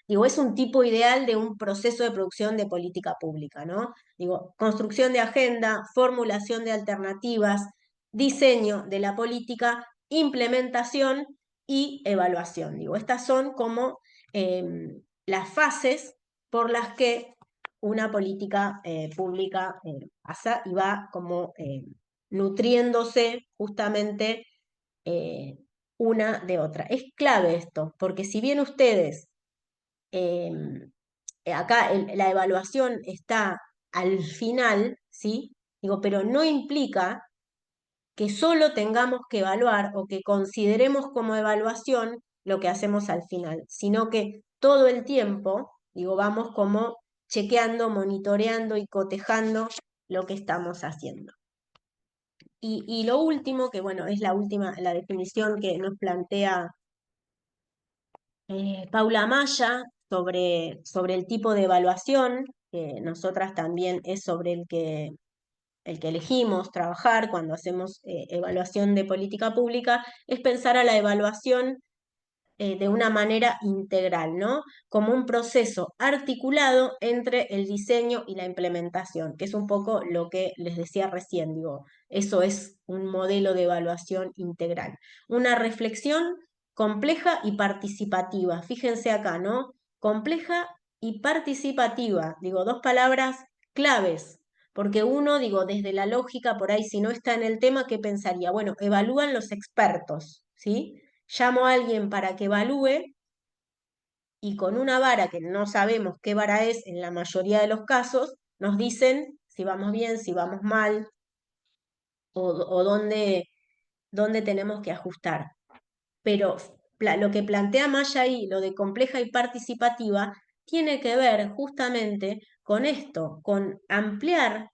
digo, es un tipo ideal de un proceso de producción de política pública, ¿no? Digo, construcción de agenda, formulación de alternativas, diseño de la política, implementación y evaluación. Digo, estas son como las fases por las que una política pública pasa y va como nutriéndose justamente una de otra. Es clave esto, porque si bien ustedes, eh, acá la evaluación está al final, ¿sí? Digo, pero no implica que solo tengamos que evaluar o que consideremos como evaluación lo que hacemos al final, sino que todo el tiempo, digo, vamos como chequeando, monitoreando y cotejando lo que estamos haciendo. Y lo último, que bueno, es la definición que nos plantea Paula Maya sobre el tipo de evaluación, que nosotras también es sobre el que elegimos trabajar cuando hacemos evaluación de política pública, es pensar a la evaluación de una manera integral, ¿no? Como un proceso articulado entre el diseño y la implementación, que es un poco lo que les decía recién, digo, eso es un modelo de evaluación integral. Una reflexión compleja y participativa, fíjense acá, ¿no? Compleja y participativa, digo, dos palabras claves, porque uno, digo, desde la lógica, por ahí, si no está en el tema, ¿qué pensaría? Bueno, evalúan los expertos, ¿sí? llamo a alguien para que evalúe y con una vara que no sabemos qué vara es en la mayoría de los casos, nos dicen si vamos bien, si vamos mal o dónde tenemos que ajustar. Pero lo que plantea Maya ahí, lo de compleja y participativa, tiene que ver justamente con esto, con ampliar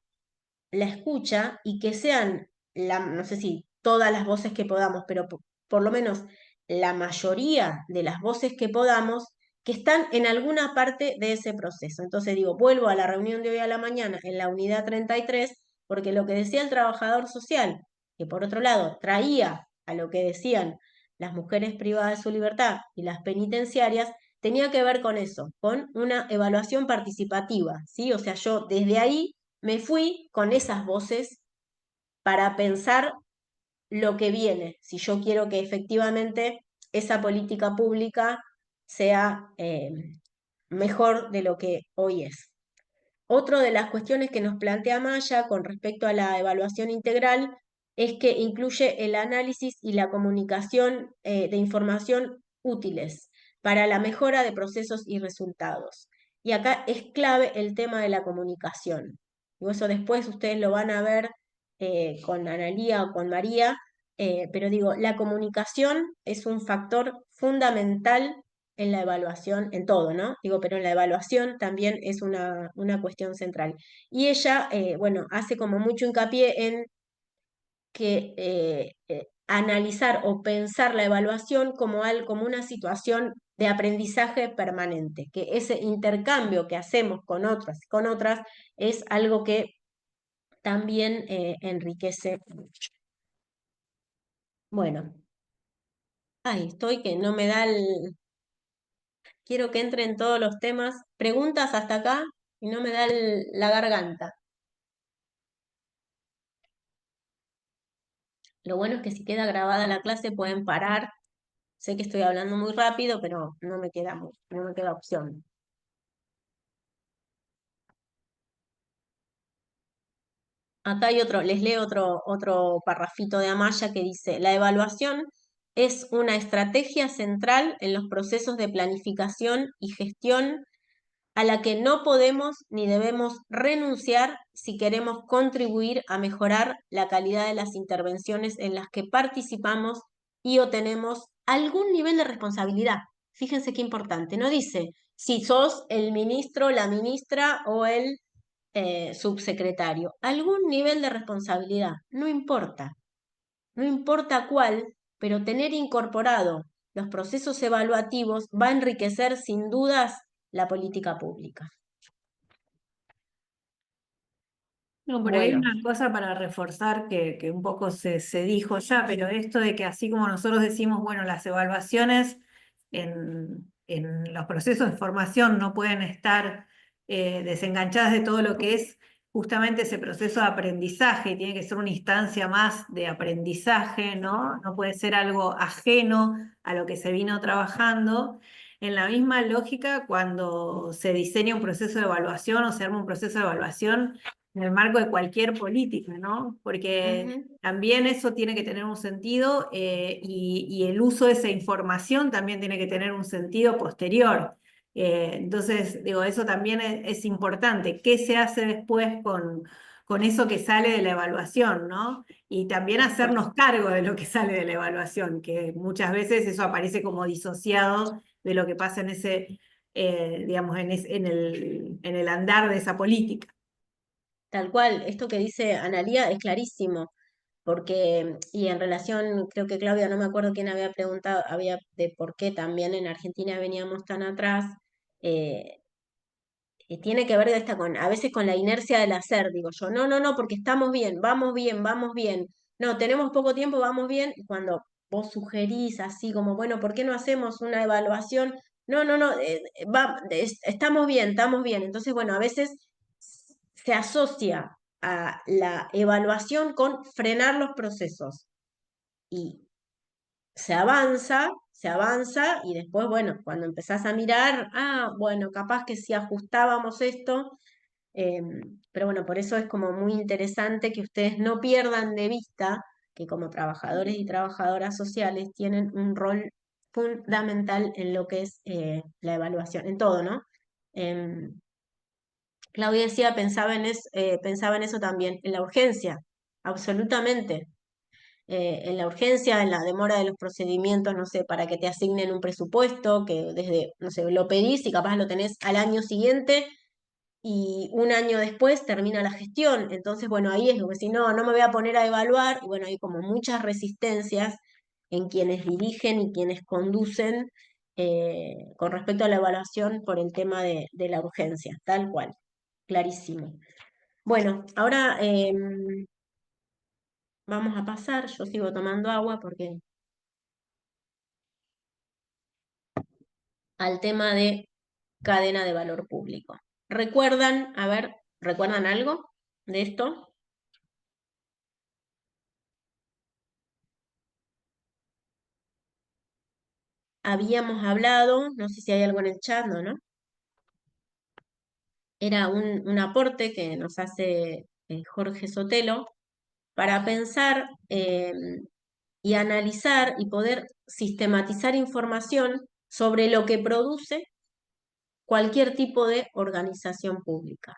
la escucha y que sean, no sé si todas las voces que podamos, pero por lo menos la mayoría de las voces que podamos, que están en alguna parte de ese proceso. Entonces digo, vuelvo a la reunión de hoy a la mañana en la unidad 33, porque lo que decía el trabajador social, que por otro lado traía a lo que decían las mujeres privadas de su libertad y las penitenciarias, tenía que ver con eso, con una evaluación participativa, ¿sí? O sea, yo desde ahí me fui con esas voces para pensar lo que viene, si yo quiero que efectivamente esa política pública sea mejor de lo que hoy es. Otra de las cuestiones que nos plantea Maya con respecto a la evaluación integral es que incluye el análisis y la comunicación de información útiles para la mejora de procesos y resultados. Y acá es clave el tema de la comunicación. Y eso después ustedes lo van a ver con Analía o con María, pero digo, la comunicación es un factor fundamental en la evaluación, en todo, ¿no? Digo, pero en la evaluación también es una cuestión central. Y ella, bueno, hace como mucho hincapié en que analizar o pensar la evaluación como una situación de aprendizaje permanente, que ese intercambio que hacemos con otras es algo que también enriquece mucho. Bueno, ay, estoy que no me da el... Quiero que entren todos los temas. Preguntas hasta acá y no me da la garganta. Lo bueno es que si queda grabada la clase pueden parar. Sé que estoy hablando muy rápido, pero no me queda opción. Acá hay otro, les leo otro parrafito de Amaya que dice, la evaluación es una estrategia central en los procesos de planificación y gestión a la que no podemos ni debemos renunciar si queremos contribuir a mejorar la calidad de las intervenciones en las que participamos y o tenemos algún nivel de responsabilidad. Fíjense qué importante, no dice si sos el ministro, la ministra o el subsecretario, algún nivel de responsabilidad, no importa cuál, pero tener incorporado los procesos evaluativos va a enriquecer sin dudas la política pública. No, pero hay Bueno, una cosa para reforzar que un poco se dijo ya, pero esto de que así como nosotros decimos, bueno, las evaluaciones en los procesos de formación no pueden estar desenganchadas de todo lo que es justamente ese proceso de aprendizaje, tiene que ser una instancia más de aprendizaje, ¿no? No puede ser algo ajeno a lo que se vino trabajando. En la misma lógica, cuando se diseña un proceso de evaluación o se arma un proceso de evaluación, en el marco de cualquier política, ¿no? Porque también eso tiene que tener un sentido y el uso de esa información también tiene que tener un sentido posterior. Entonces, digo, eso también es importante. ¿Qué se hace después con eso que sale de la evaluación, ¿no? Y también hacernos cargo de lo que sale de la evaluación, que muchas veces eso aparece como disociado de lo que pasa en ese, digamos, en el andar de esa política. tal cual, esto que dice Analía es clarísimo, porque, y en relación, creo que Claudia, no me acuerdo quién había preguntado, había de por qué también en Argentina veníamos tan atrás, eh, tiene que ver a veces con la inercia del hacer, digo yo, no, porque estamos bien, vamos bien, vamos bien, no, tenemos poco tiempo, vamos bien, y cuando vos sugerís así como, bueno, ¿por qué no hacemos una evaluación? No, estamos bien, entonces, bueno, a veces se asocia a la evaluación con frenar los procesos y se avanza y después, bueno, cuando empezás a mirar, bueno, capaz que si ajustábamos esto, pero bueno, por eso es como muy interesante que ustedes no pierdan de vista que como trabajadores y trabajadoras sociales tienen un rol fundamental en lo que es la evaluación, en todo, ¿no? Em, Claudia decía, pensaba en eso también, en la urgencia, absolutamente. En la urgencia, en la demora de los procedimientos, no sé, para que te asignen un presupuesto, que desde, no sé, lo pedís y capaz lo tenés al año siguiente y un año después termina la gestión. Entonces, bueno, ahí es como si no, no me voy a poner a evaluar, y bueno, hay como muchas resistencias en quienes dirigen y quienes conducen con respecto a la evaluación por el tema de la urgencia, tal cual, clarísimo. Bueno, ahora vamos a pasar, yo sigo tomando agua porque al tema de cadena de valor público. ¿Recuerdan, a ver, recuerdan algo de esto? Habíamos hablado, no sé si hay algo en el chat, ¿no? Era un aporte que nos hace Jorge Sotelo para pensar y analizar y poder sistematizar información sobre lo que produce cualquier tipo de organización pública.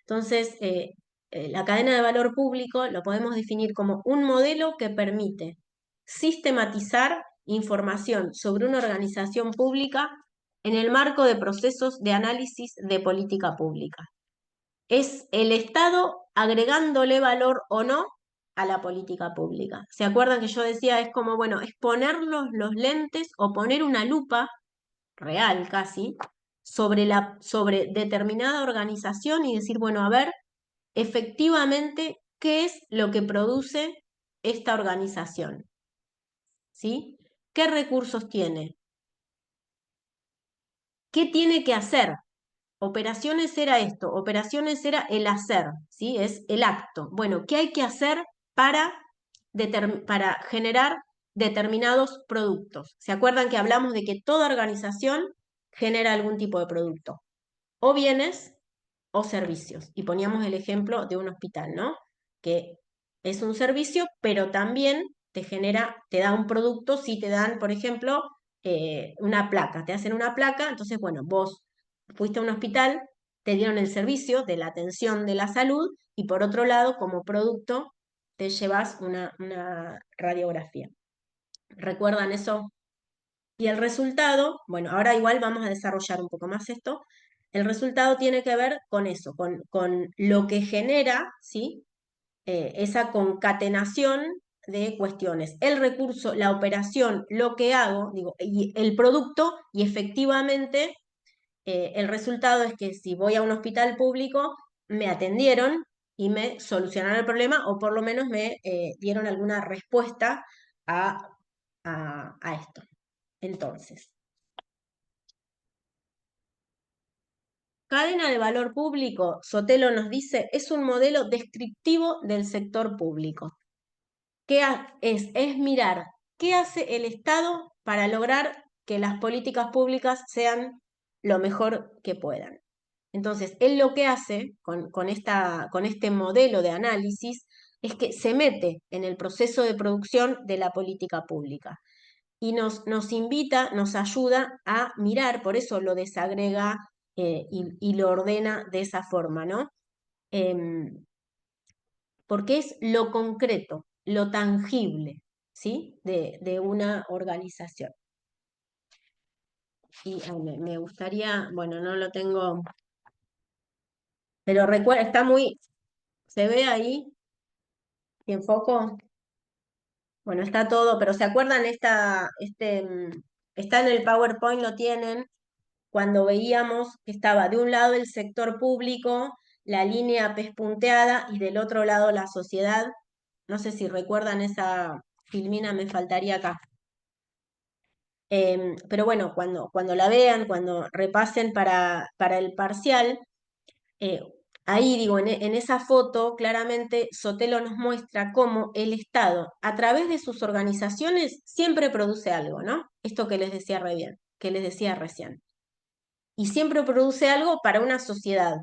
Entonces, la cadena de valor público lo podemos definir como un modelo que permite sistematizar información sobre una organización pública en el marco de procesos de análisis de política pública. Es el Estado agregándole valor o no a la política pública. ¿Se acuerdan que yo decía, es como, bueno, es poner los lentes o poner una lupa real casi, sobre determinada organización y decir, bueno, a ver, efectivamente, ¿qué es lo que produce esta organización? ¿Sí? ¿Qué recursos tiene? ¿Qué tiene que hacer? Operaciones era esto, operaciones era el hacer, ¿sí? Es el acto. Bueno, ¿qué hay que hacer para generar determinados productos? ¿Se acuerdan que hablamos de que toda organización genera algún tipo de producto? O bienes o servicios. Y poníamos el ejemplo de un hospital, ¿no? Que es un servicio, pero también te da un producto si te dan, por ejemplo, una placa. Te hacen una placa, entonces, bueno, vos fuiste a un hospital, te dieron el servicio de la atención de la salud y por otro lado, como producto, te llevas una radiografía. ¿Recuerdan eso? Y el resultado, bueno, ahora igual vamos a desarrollar un poco más esto. El resultado tiene que ver con eso, con lo que genera, ¿sí? Esa concatenación de cuestiones. El recurso, la operación, lo que hago, digo, y el producto, y efectivamente el resultado es que si voy a un hospital público, me atendieron y me solucionaron el problema, o por lo menos me dieron alguna respuesta a, a esto. Entonces, cadena de valor público, Sotelo nos dice, es un modelo descriptivo del sector público. Es mirar qué hace el Estado para lograr que las políticas públicas sean lo mejor que puedan. Entonces, él lo que hace con este modelo de análisis es que se mete en el proceso de producción de la política pública y nos invita, nos ayuda a mirar, por eso lo desagrega y lo ordena de esa forma, ¿no? Porque es lo concreto, lo tangible, ¿sí? De una organización. Y me gustaría, bueno, no lo tengo, pero recuerda, se ve ahí, y enfoco, bueno, está todo, pero ¿se acuerdan está en el PowerPoint, lo tienen, cuando veíamos que estaba de un lado el sector público, la línea pespunteada, y del otro lado la sociedad? No sé si recuerdan esa filmina, me faltaría acá. Pero bueno, cuando la vean, cuando repasen para el parcial, eh, ahí digo, en esa foto, claramente Sotelo nos muestra cómo el Estado, a través de sus organizaciones, siempre produce algo, ¿no? Esto que les decía que les decía recién. Y siempre produce algo para una sociedad.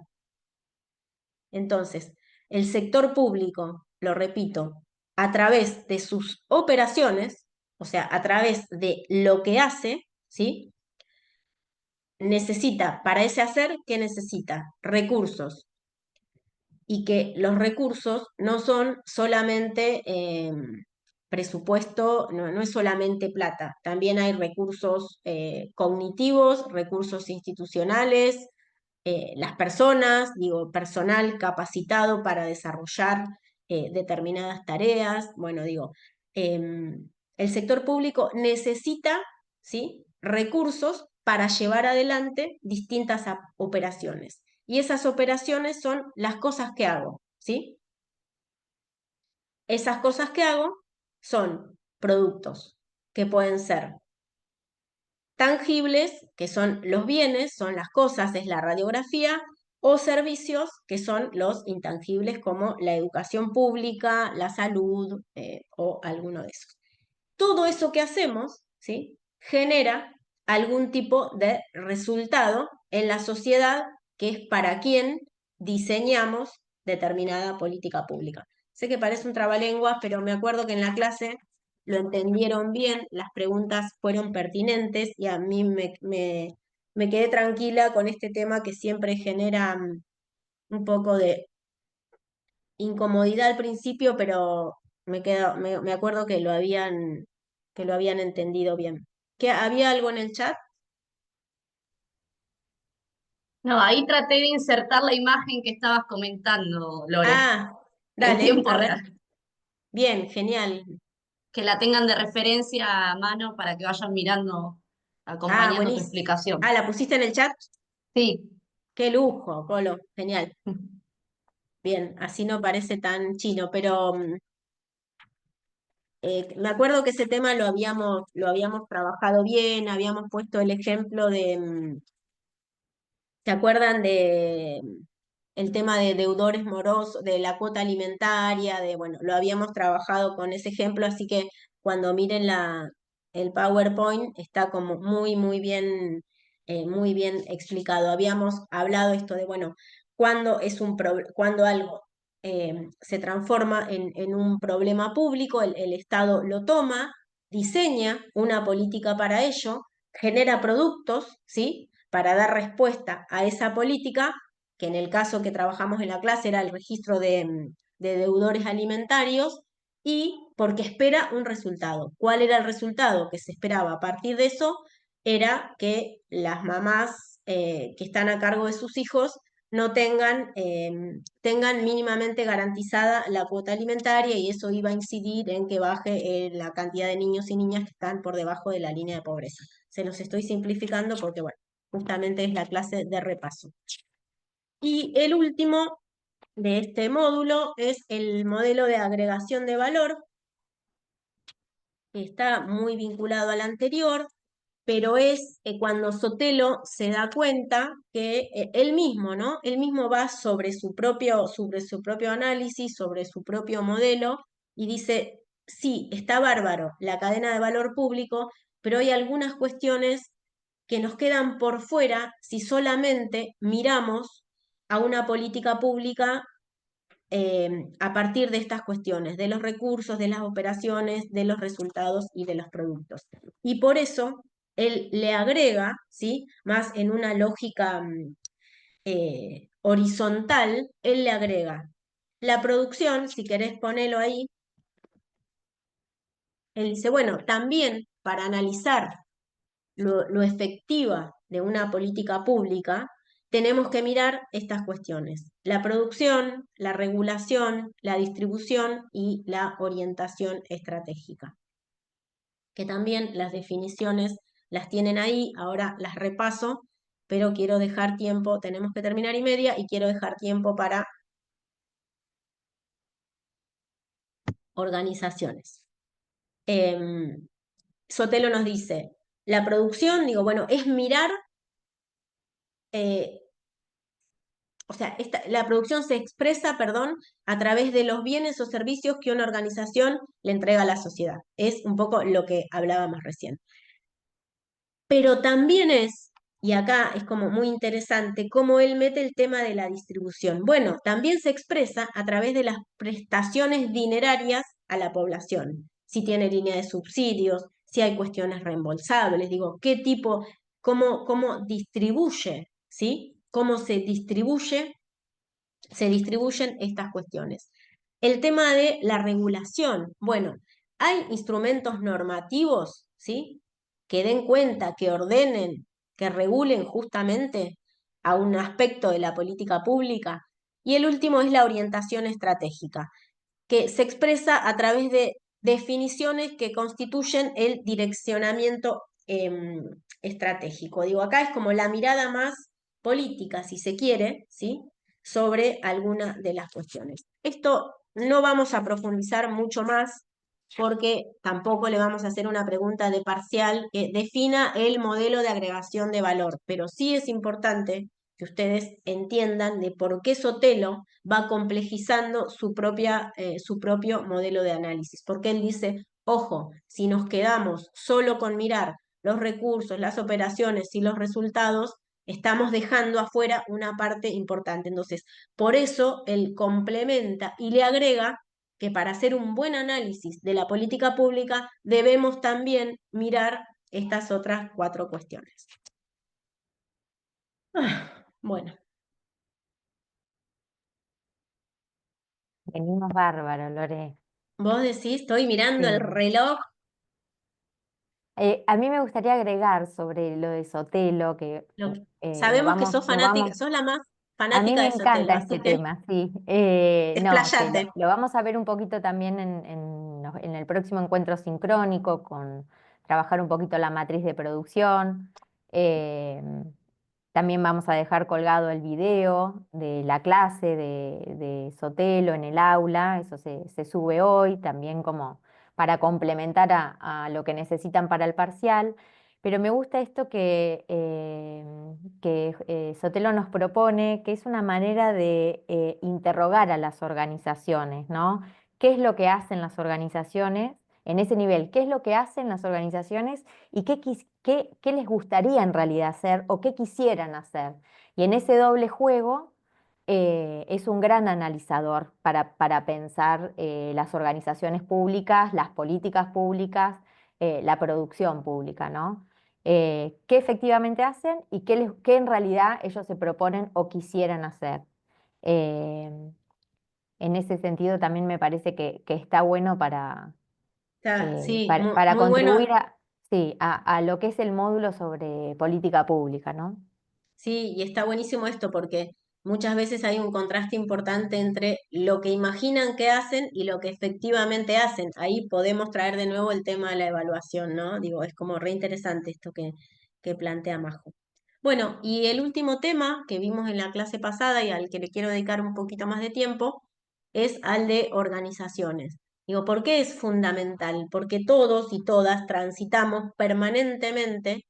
Entonces, el sector público, lo repito, a través de sus operaciones, o sea, a través de lo que hace, ¿sí? Necesita, para ese hacer, ¿qué necesita? Recursos. Y que los recursos no son solamente presupuesto, no es solamente plata, también hay recursos cognitivos, recursos institucionales, las personas, digo, personal capacitado para desarrollar determinadas tareas. Bueno, digo, el sector público necesita, ¿sí?, recursos para llevar adelante distintas operaciones. Y esas operaciones son las cosas que hago, ¿sí? Esas cosas que hago son productos que pueden ser tangibles, que son los bienes, son las cosas, es la radiografía, o servicios, que son los intangibles como la educación pública, la salud o alguno de esos. Todo eso que hacemos, ¿sí?, genera algún tipo de resultado en la sociedad que es para quien diseñamos determinada política pública. Sé que parece un trabalenguas, pero me acuerdo que en la clase lo entendieron bien, las preguntas fueron pertinentes y a mí me quedé tranquila con este tema que siempre genera un poco de incomodidad al principio, pero me acuerdo que lo habían entendido bien. ¿Que había algo en el chat? No, ahí traté de insertar la imagen que estabas comentando, Lore, Ah, en dale, tiempo a ver. real. Bien, genial. Que la tengan de referencia a mano para que vayan mirando, Ah, acompañando tu buenísimo. Ah, explicación. ¿la pusiste en el chat? Sí. Qué lujo, Colo, genial. Bien, así no parece tan chino, pero me acuerdo que ese tema lo habíamos trabajado bien, habíamos puesto el ejemplo de, ¿se acuerdan de el tema de deudores morosos, de la cuota alimentaria, bueno, lo habíamos trabajado con ese ejemplo, así que cuando miren el PowerPoint está como muy bien explicado. Habíamos hablado esto de, bueno, cuando algo se transforma en un problema público, el Estado lo toma, diseña una política para ello, genera productos, ¿sí?, para dar respuesta a esa política, que en el caso que trabajamos en la clase era el registro de deudores alimentarios, y porque espera un resultado. ¿Cuál era el resultado que se esperaba? A partir de eso era que las mamás que están a cargo de sus hijos no tengan mínimamente garantizada la cuota alimentaria, y eso iba a incidir en que baje la cantidad de niños y niñas que están por debajo de la línea de pobreza. Se los estoy simplificando porque, bueno, justamente es la clase de repaso. Y el último de este módulo es el modelo de agregación de valor, que está muy vinculado al anterior, pero es cuando Sotelo se da cuenta que él mismo, ¿no? Él mismo va sobre su propio análisis, sobre su propio modelo, y dice, sí, está bárbaro la cadena de valor público, pero hay algunas cuestiones que nos quedan por fuera si solamente miramos a una política pública a partir de estas cuestiones, de los recursos, de las operaciones, de los resultados y de los productos. Y por eso él le agrega, ¿sí?, más en una lógica horizontal, él le agrega la producción, si querés ponerlo ahí, él dice, bueno, también para analizar lo efectiva de una política pública, tenemos que mirar estas cuestiones: la producción, la regulación, la distribución y la orientación estratégica. Que también las definiciones las tienen ahí, ahora las repaso, pero quiero dejar tiempo, tenemos que terminar 1:30, y quiero dejar tiempo para organizaciones. Sotelo nos dice, la producción, digo, bueno, es mirar o sea, la producción se expresa, perdón, a través de los bienes o servicios que una organización le entrega a la sociedad. Es un poco lo que hablábamos recién. Pero también es y acá es como muy interesante cómo él mete el tema de la distribución. Bueno, también se expresa a través de las prestaciones dinerarias a la población. Si tiene línea de subsidios, si hay cuestiones reembolsables, digo, qué tipo, cómo distribuye, ¿sí? Cómo se distribuyen estas cuestiones. El tema de la regulación. Bueno, hay instrumentos normativos, ¿sí? Que den cuenta, que ordenen, que regulen justamente a un aspecto de la política pública. Y el último es la orientación estratégica, que se expresa a través de definiciones que constituyen el direccionamiento estratégico. Digo, acá es como la mirada más política, si se quiere, ¿sí? Sobre alguna de las cuestiones. Esto no vamos a profundizar mucho más porque tampoco le vamos a hacer una pregunta de parcial que defina el modelo de agregación de valor, pero sí es importante que ustedes entiendan de por qué Sotelo va complejizando su propio modelo de análisis, porque él dice, ojo, si nos quedamos solo con mirar los recursos, las operaciones y los resultados, estamos dejando afuera una parte importante. Entonces, por eso él complementa y le agrega que para hacer un buen análisis de la política pública debemos también mirar estas otras 4 cuestiones. Bueno, Venimos bárbaro, Lore. vos decís, estoy mirando el Sí. reloj. A mí me gustaría agregar sobre lo de Sotelo, que Sabemos que sos lo fanática, vamos. sos la más A mí fanática me de Sotelo, encanta así este que tema, sí. No, que explayate. lo vamos a ver un poquito también en el próximo encuentro sincrónico, con trabajar un poquito la matriz de producción. Eh, También vamos a dejar colgado el video de la clase de Sotelo en el aula, eso se sube hoy, también como para complementar a lo que necesitan para el parcial. Pero me gusta esto que Sotelo nos propone, que es una manera de interrogar a las organizaciones, ¿no? ¿Qué es lo que hacen las organizaciones en ese nivel? ¿Qué es lo que hacen las organizaciones y qué les gustaría en realidad hacer o qué quisieran hacer? Y en ese doble juego es un gran analizador para pensar las organizaciones públicas, las políticas públicas, la producción pública, ¿no? Qué efectivamente hacen y qué en realidad ellos se proponen o quisieran hacer. Eh, en ese sentido también me parece que está bueno Sí, para muy bueno. contribuir sí, a lo que es el módulo sobre política pública, ¿no? Sí, y está buenísimo esto porque muchas veces hay un contraste importante entre lo que imaginan que hacen y lo que efectivamente hacen. Ahí podemos traer de nuevo el tema de la evaluación, ¿no? Digo, es como re interesante esto que plantea Majo. Bueno, y el último tema que vimos en la clase pasada y al que le quiero dedicar un poquito más de tiempo es al de organizaciones. Digo, ¿por qué es fundamental? Porque todos y todas transitamos permanentemente.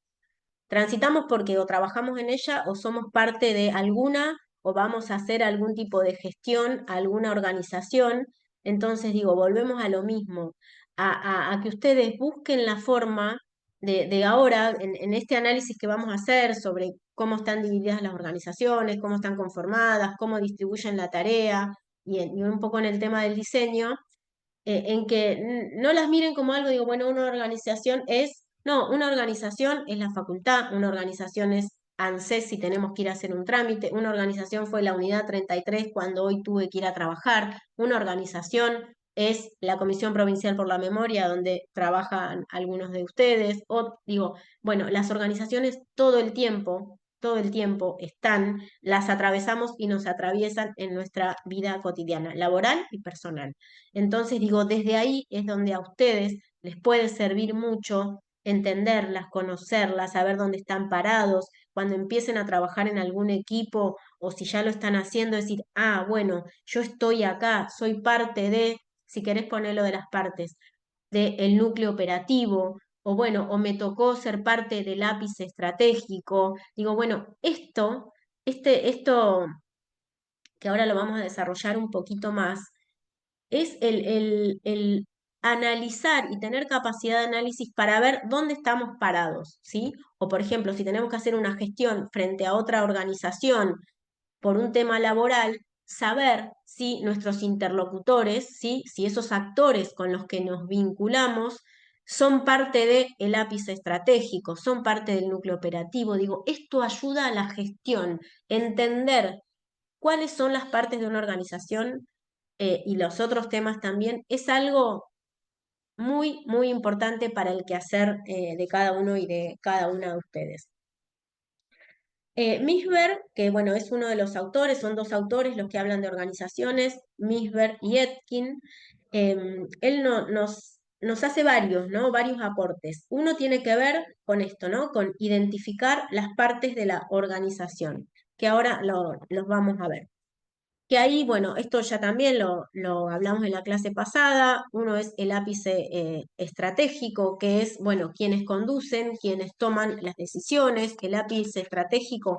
Transitamos porque o trabajamos en ella o somos parte de alguna o vamos a hacer algún tipo de gestión, alguna organización. Entonces digo, volvemos a lo mismo, a que ustedes busquen la forma de ahora, en este análisis que vamos a hacer sobre cómo están divididas las organizaciones, cómo están conformadas, cómo distribuyen la tarea y un poco en el tema del diseño, en que no las miren como algo, digo, bueno, una organización es, no, una organización es la facultad, una organización es ANSES si tenemos que ir a hacer un trámite, una organización fue la unidad 33 cuando hoy tuve que ir a trabajar, una organización es la Comisión Provincial por la Memoria donde trabajan algunos de ustedes, o digo, bueno, las organizaciones todo el tiempo están, las atravesamos y nos atraviesan en nuestra vida cotidiana, laboral y personal. Entonces digo, desde ahí es donde a ustedes les puede servir mucho entenderlas, conocerlas, saber dónde están parados, cuando empiecen a trabajar en algún equipo o si ya lo están haciendo, decir, ah, bueno, yo estoy acá, soy parte de, si querés ponerlo de las partes, del núcleo operativo, o bueno, o me tocó ser parte del ápice estratégico. Digo, bueno, esto que ahora lo vamos a desarrollar un poquito más, es analizar y tener capacidad de análisis para ver dónde estamos parados, ¿sí? O por ejemplo, si tenemos que hacer una gestión frente a otra organización por un tema laboral, saber si nuestros interlocutores, ¿sí? Si esos actores con los que nos vinculamos son parte del ápice estratégico, son parte del núcleo operativo. Digo, esto ayuda a la gestión, entender cuáles son las partes de una organización y los otros temas también, es algo muy, muy importante para el quehacer de cada uno y de cada una de ustedes. Misber, que bueno, es uno de los autores, son dos autores los que hablan de organizaciones, Misber y Etkin, él nos hace varios, ¿no? Varios aportes. Uno tiene que ver con esto, ¿no? Con identificar las partes de la organización, que ahora los vamos a ver. Que ahí, bueno, esto ya también lo hablamos en la clase pasada, uno es el ápice estratégico, que es, bueno, quienes conducen, quienes toman las decisiones. El ápice estratégico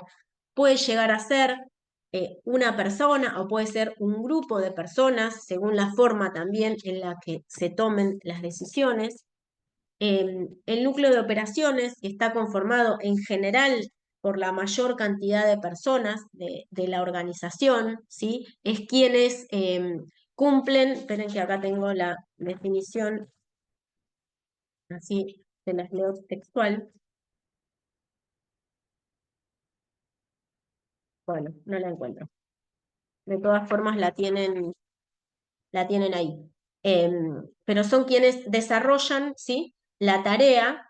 puede llegar a ser una persona o puede ser un grupo de personas, según la forma también en la que se tomen las decisiones. El núcleo de operaciones, que está conformado en general por la mayor cantidad de personas de la organización, ¿sí? Es quienes cumplen, esperen que acá tengo la definición, así se las leo textual. Bueno, no la encuentro. De todas formas la tienen ahí. Pero son quienes desarrollan, ¿sí? La tarea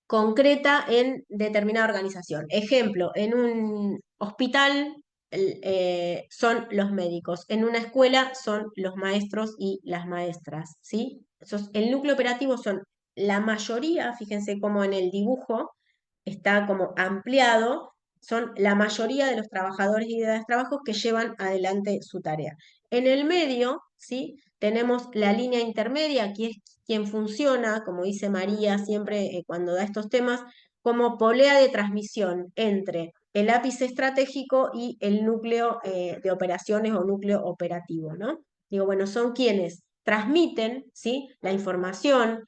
concreta en determinada organización. Ejemplo, en un hospital son los médicos, en una escuela son los maestros y las maestras, ¿sí? El núcleo operativo son la mayoría, fíjense cómo en el dibujo está como ampliado, son la mayoría de los trabajadores y de los trabajos que llevan adelante su tarea. En el medio, ¿sí? Tenemos la línea intermedia, aquí es quien funciona, como dice María siempre cuando da estos temas, como polea de transmisión entre el ápice estratégico y el núcleo de operaciones o núcleo operativo, ¿no? Digo, bueno, son quienes transmiten, ¿sí? La información,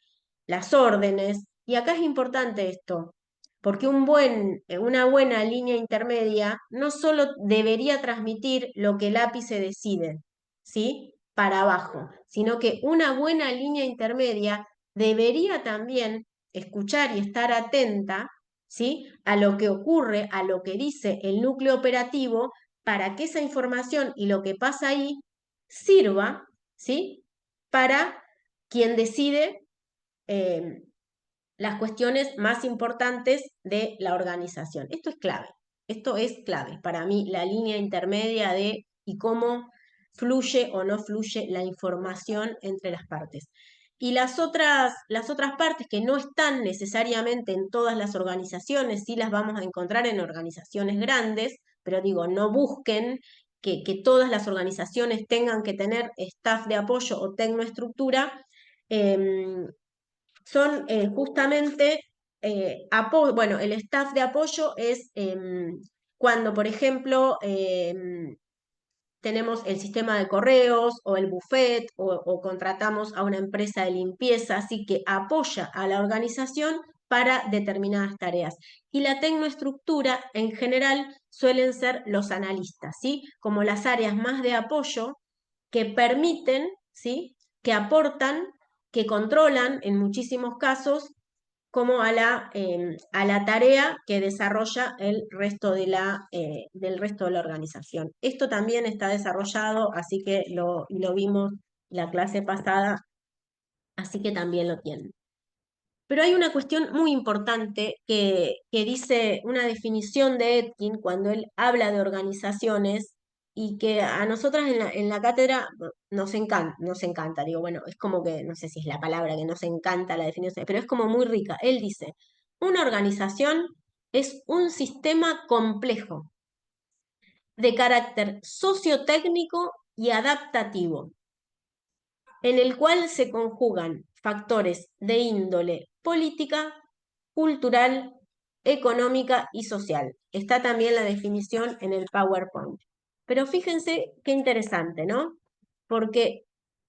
las órdenes, y acá es importante esto, porque una buena línea intermedia no solo debería transmitir lo que el ápice decide, ¿sí? Para abajo, sino que una buena línea intermedia debería también escuchar y estar atenta, ¿sí? A lo que ocurre, a lo que dice el núcleo operativo, para que esa información y lo que pasa ahí sirva, ¿sí? Para quien decide las cuestiones más importantes de la organización. Esto es clave para mí, la línea intermedia de y cómo fluye o no fluye la información entre las partes. Y las otras partes que no están necesariamente en todas las organizaciones, sí las vamos a encontrar en organizaciones grandes, pero digo, no busquen que todas las organizaciones tengan que tener staff de apoyo o tecnoestructura, son justamente, bueno, el staff de apoyo es cuando, por ejemplo, tenemos el sistema de correos o el buffet o contratamos a una empresa de limpieza, así que apoya a la organización para determinadas tareas. Y la tecnoestructura en general suelen ser los analistas, ¿sí? Como las áreas más de apoyo que permiten, ¿sí? Que aportan, que controlan en muchísimos casos como a la tarea que desarrolla el resto del resto de la organización. Esto también está desarrollado, así que lo vimos la clase pasada, así que también lo tienen. Pero hay una cuestión muy importante que dice una definición de Etkin cuando él habla de organizaciones y que a nosotras en la cátedra nos encanta, digo, bueno, es como que, no sé si es la palabra que nos encanta la definición, pero es como muy rica. Él dice, una organización es un sistema complejo de carácter sociotécnico y adaptativo, en el cual se conjugan factores de índole política, cultural, económica y social. Está también la definición en el PowerPoint. Pero fíjense qué interesante, ¿no? Porque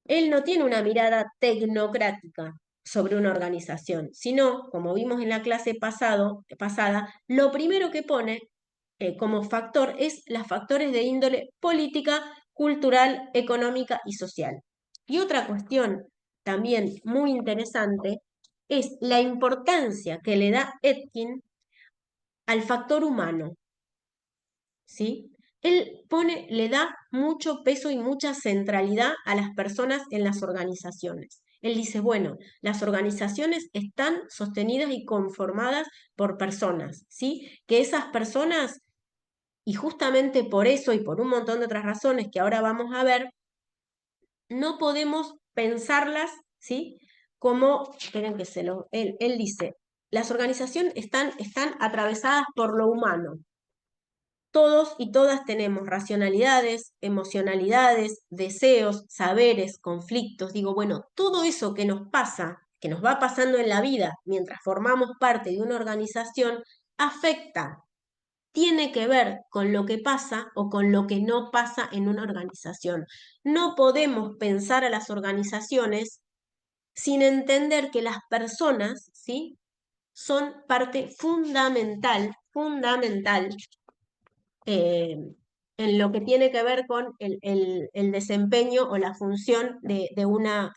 Él no tiene una mirada tecnocrática sobre una organización, sino, como vimos en la clase pasada, lo primero que pone como factor es los factores de índole política, cultural, económica y social. Y otra cuestión también muy interesante es la importancia que le da Etkin al factor humano, ¿sí? Él le da mucho peso y mucha centralidad a las personas en las organizaciones. Él dice, bueno, las organizaciones están sostenidas y conformadas por personas, ¿sí? Que esas personas, y justamente por eso y por un montón de otras razones que ahora vamos a ver, no podemos pensarlas, ¿sí? Como, esperen que él dice, las organizaciones están atravesadas por lo humano. Todos y todas tenemos racionalidades, emocionalidades, deseos, saberes, conflictos. Digo, bueno, todo eso que nos pasa, que nos va pasando en la vida mientras formamos parte de una organización, afecta, tiene que ver con lo que pasa o con lo que no pasa en una organización. No podemos pensar a las organizaciones sin entender que las personas, ¿sí? Son parte fundamental eh, en lo que tiene que ver con el desempeño o la función de una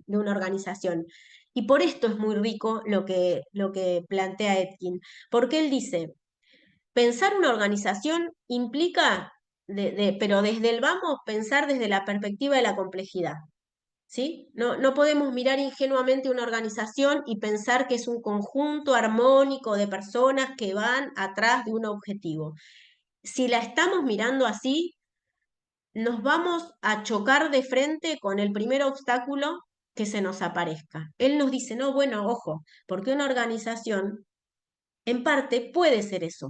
organización. Y por esto es muy rico lo que plantea Etkin, porque él dice, pensar una organización implica, pero desde el vamos, pensar desde la perspectiva de la complejidad. ¿Sí? No podemos mirar ingenuamente una organización y pensar que es un conjunto armónico de personas que van atrás de un objetivo. Si la estamos mirando así, nos vamos a chocar de frente con el primer obstáculo que se nos aparezca. Él nos dice, no, bueno, ojo, porque una organización en parte puede ser eso,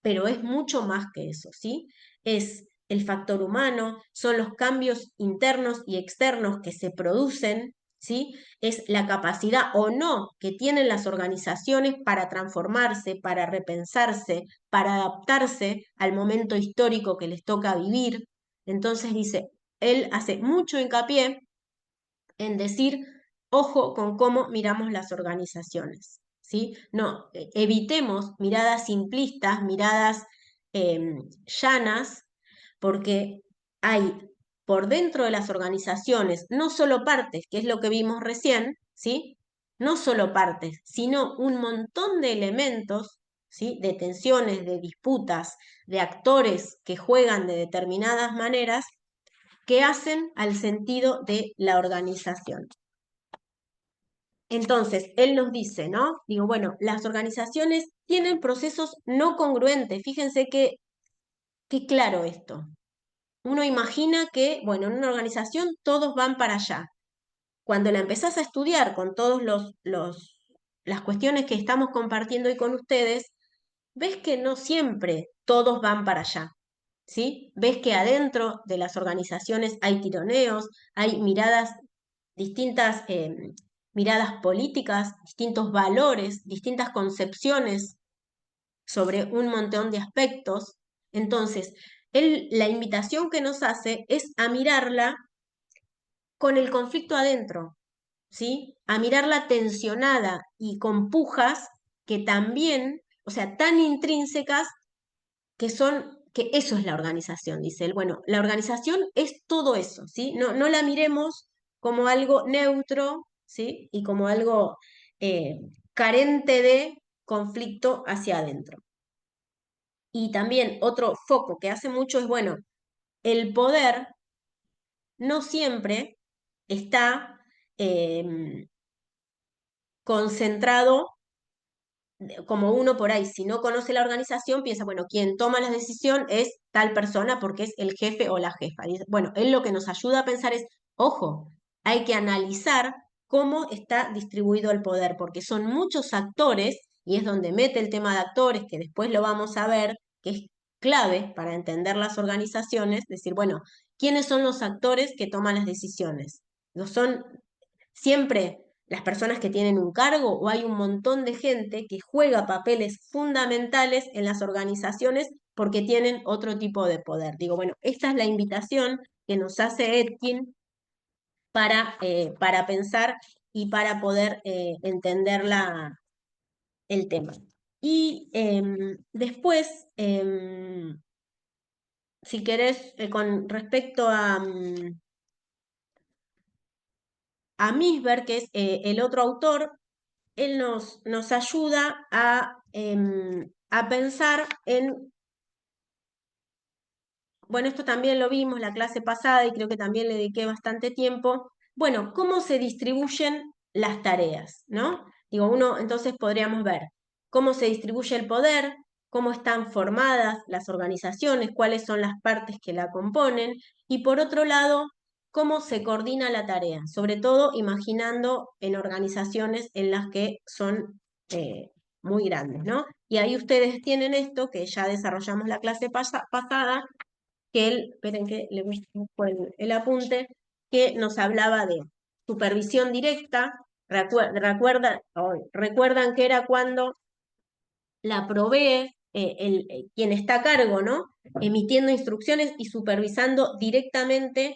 pero es mucho más que eso, ¿sí? Es el factor humano, son los cambios internos y externos que se producen, ¿sí? Es la capacidad o no que tienen las organizaciones para transformarse, para repensarse, para adaptarse al momento histórico que les toca vivir. Entonces dice, él hace mucho hincapié en decir, ojo con cómo miramos las organizaciones, ¿sí? No, evitemos miradas simplistas, miradas llanas, porque hay por dentro de las organizaciones no solo partes, que es lo que vimos recién, ¿sí? No solo partes, sino un montón de elementos, ¿sí? De tensiones, de disputas, de actores que juegan de determinadas maneras que hacen al sentido de la organización. Entonces, él nos dice, ¿no? Digo, bueno, las organizaciones tienen procesos no congruentes. Fíjense qué claro esto. Uno imagina que, bueno, en una organización todos van para allá. Cuando la empezás a estudiar con todas las cuestiones que estamos compartiendo hoy con ustedes, ves que no siempre todos van para allá. ¿Sí? Ves que adentro de las organizaciones hay tironeos, hay miradas, distintas miradas políticas, distintos valores, distintas concepciones sobre un montón de aspectos. Entonces, la invitación que nos hace es a mirarla con el conflicto adentro, ¿sí? A mirarla tensionada y con pujas que también, o sea, tan intrínsecas que eso es la organización, dice él. Bueno, la organización es todo eso, ¿sí? No la miremos como algo neutro, ¿sí? Y como algo carente de conflicto hacia adentro. Y también otro foco que hace mucho es, bueno, el poder no siempre está concentrado como uno por ahí, si no conoce la organización, piensa, bueno, quien toma la decisión es tal persona porque es el jefe o la jefa. Bueno, él lo que nos ayuda a pensar es, ojo, hay que analizar cómo está distribuido el poder, porque son muchos actores, y es donde mete el tema de actores, que después lo vamos a ver, que es clave para entender las organizaciones, decir, bueno, ¿quiénes son los actores que toman las decisiones? ¿No son siempre las personas que tienen un cargo o hay un montón de gente que juega papeles fundamentales en las organizaciones porque tienen otro tipo de poder? Digo, bueno, esta es la invitación que nos hace Etkin para pensar y para poder entender el tema. Y después, si querés, con respecto a Misber, que es el otro autor, él nos ayuda a pensar en, bueno, esto también lo vimos la clase pasada y creo que también le dediqué bastante tiempo, bueno, cómo se distribuyen las tareas, ¿no? Digo, uno, entonces podríamos ver cómo se distribuye el poder, cómo están formadas las organizaciones, cuáles son las partes que la componen, y por otro lado, cómo se coordina la tarea, sobre todo imaginando en organizaciones en las que son muy grandes, ¿no? Y ahí ustedes tienen esto que ya desarrollamos la clase pasada, que él, esperen que le busco el apunte, que nos hablaba de supervisión directa. Recuerdan que era cuando la provee quien está a cargo, ¿no? Emitiendo instrucciones y supervisando directamente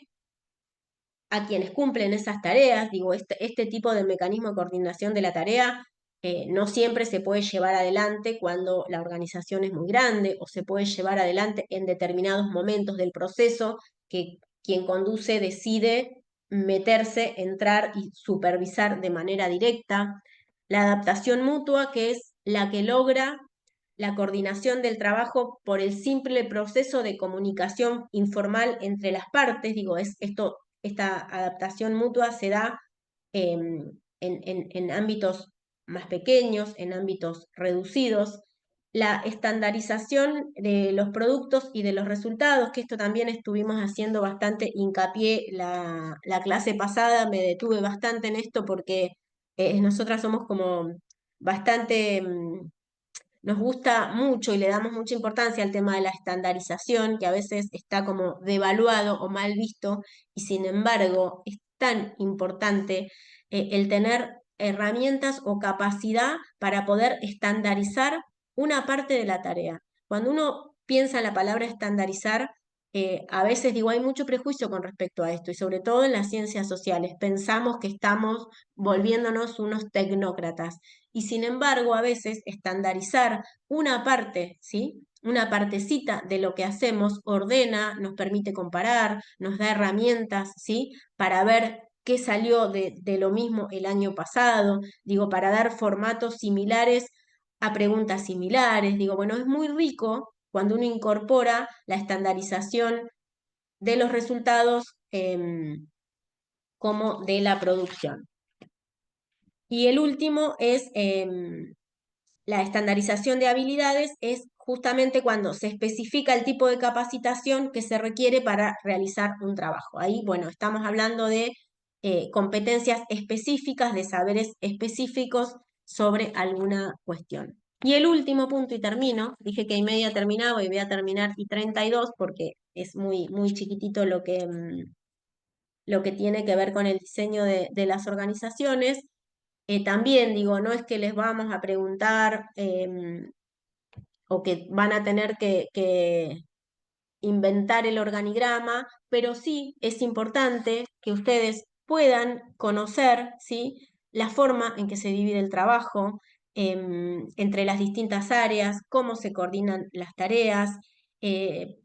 a quienes cumplen esas tareas. Digo, este tipo de mecanismo de coordinación de la tarea no siempre se puede llevar adelante cuando la organización es muy grande, o se puede llevar adelante en determinados momentos del proceso que quien conduce decide meterse, entrar y supervisar de manera directa. La adaptación mutua, que es la que logra la coordinación del trabajo por el simple proceso de comunicación informal entre las partes. Digo, esta adaptación mutua se da en ámbitos más pequeños, en ámbitos reducidos. La estandarización de los productos y de los resultados, que esto también estuvimos haciendo bastante hincapié la clase pasada, me detuve bastante en esto porque nosotras somos como bastante nos gusta mucho y le damos mucha importancia al tema de la estandarización, que a veces está como devaluado o mal visto, y sin embargo es tan importante el tener herramientas o capacidad para poder estandarizar una parte de la tarea. Cuando uno piensa en la palabra estandarizar, a veces digo, hay mucho prejuicio con respecto a esto, y sobre todo en las ciencias sociales. Pensamos que estamos volviéndonos unos tecnócratas. Y sin embargo, a veces estandarizar una parte, ¿sí? Una partecita de lo que hacemos ordena, nos permite comparar, nos da herramientas, ¿sí? Para ver qué salió de lo mismo el año pasado, digo, para dar formatos similares a preguntas similares. Digo, bueno, es muy rico cuando uno incorpora la estandarización de los resultados como de la producción. Y el último es la estandarización de habilidades, es justamente cuando se especifica el tipo de capacitación que se requiere para realizar un trabajo. Ahí, bueno, estamos hablando de competencias específicas, de saberes específicos sobre alguna cuestión. Y el último punto, y termino, dije que y media terminaba y voy a terminar y 32 porque es muy, muy chiquitito lo que tiene que ver con el diseño de las organizaciones. También digo, no es que les vamos a preguntar o que van a tener que inventar el organigrama, pero sí es importante que ustedes puedan conocer, ¿sí?, la forma en que se divide el trabajo entre las distintas áreas, cómo se coordinan las tareas,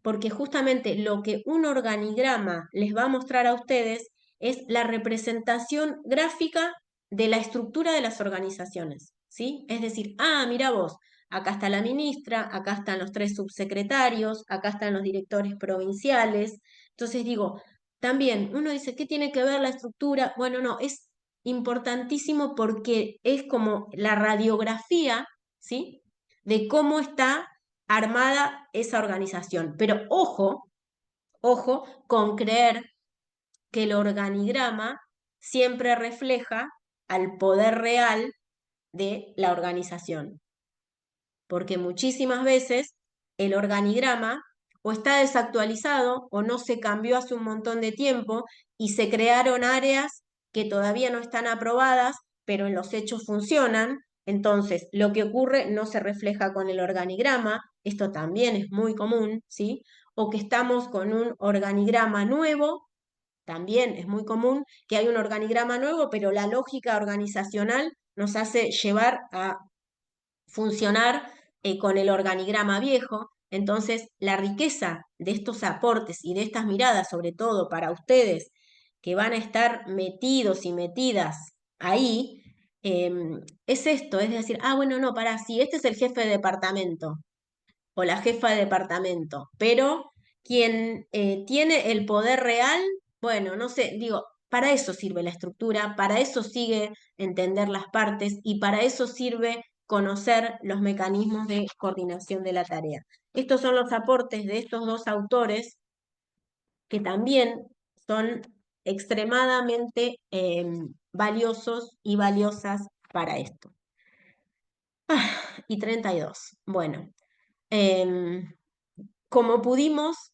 porque justamente lo que un organigrama les va a mostrar a ustedes es la representación gráfica de la estructura de las organizaciones, ¿sí? Es decir, mira vos, acá está la ministra, acá están los 3 subsecretarios, acá están los directores provinciales. Entonces digo, también uno dice, ¿qué tiene que ver la estructura? Bueno, no, es importantísimo porque es como la radiografía, ¿sí?, de cómo está armada esa organización. Pero ojo con creer que el organigrama siempre refleja al poder real de la organización, porque muchísimas veces el organigrama o está desactualizado o no se cambió hace un montón de tiempo y se crearon áreas que todavía no están aprobadas, pero en los hechos funcionan. Entonces, lo que ocurre no se refleja con el organigrama, esto también es muy común, ¿sí? O que estamos con un organigrama nuevo, también es muy común que hay un organigrama nuevo, pero la lógica organizacional nos hace llevar a funcionar con el organigrama viejo. Entonces, la riqueza de estos aportes y de estas miradas, sobre todo para ustedes que van a estar metidos y metidas ahí, es esto, es decir, bueno, no, para si este es el jefe de departamento o la jefa de departamento, pero quien tiene el poder real, bueno, no sé, digo, para eso sirve la estructura, para eso sigue entender las partes y para eso sirve conocer los mecanismos de coordinación de la tarea. Estos son los aportes de estos dos autores que también son extremadamente valiosos y valiosas para esto. Y 32. Bueno, como pudimos,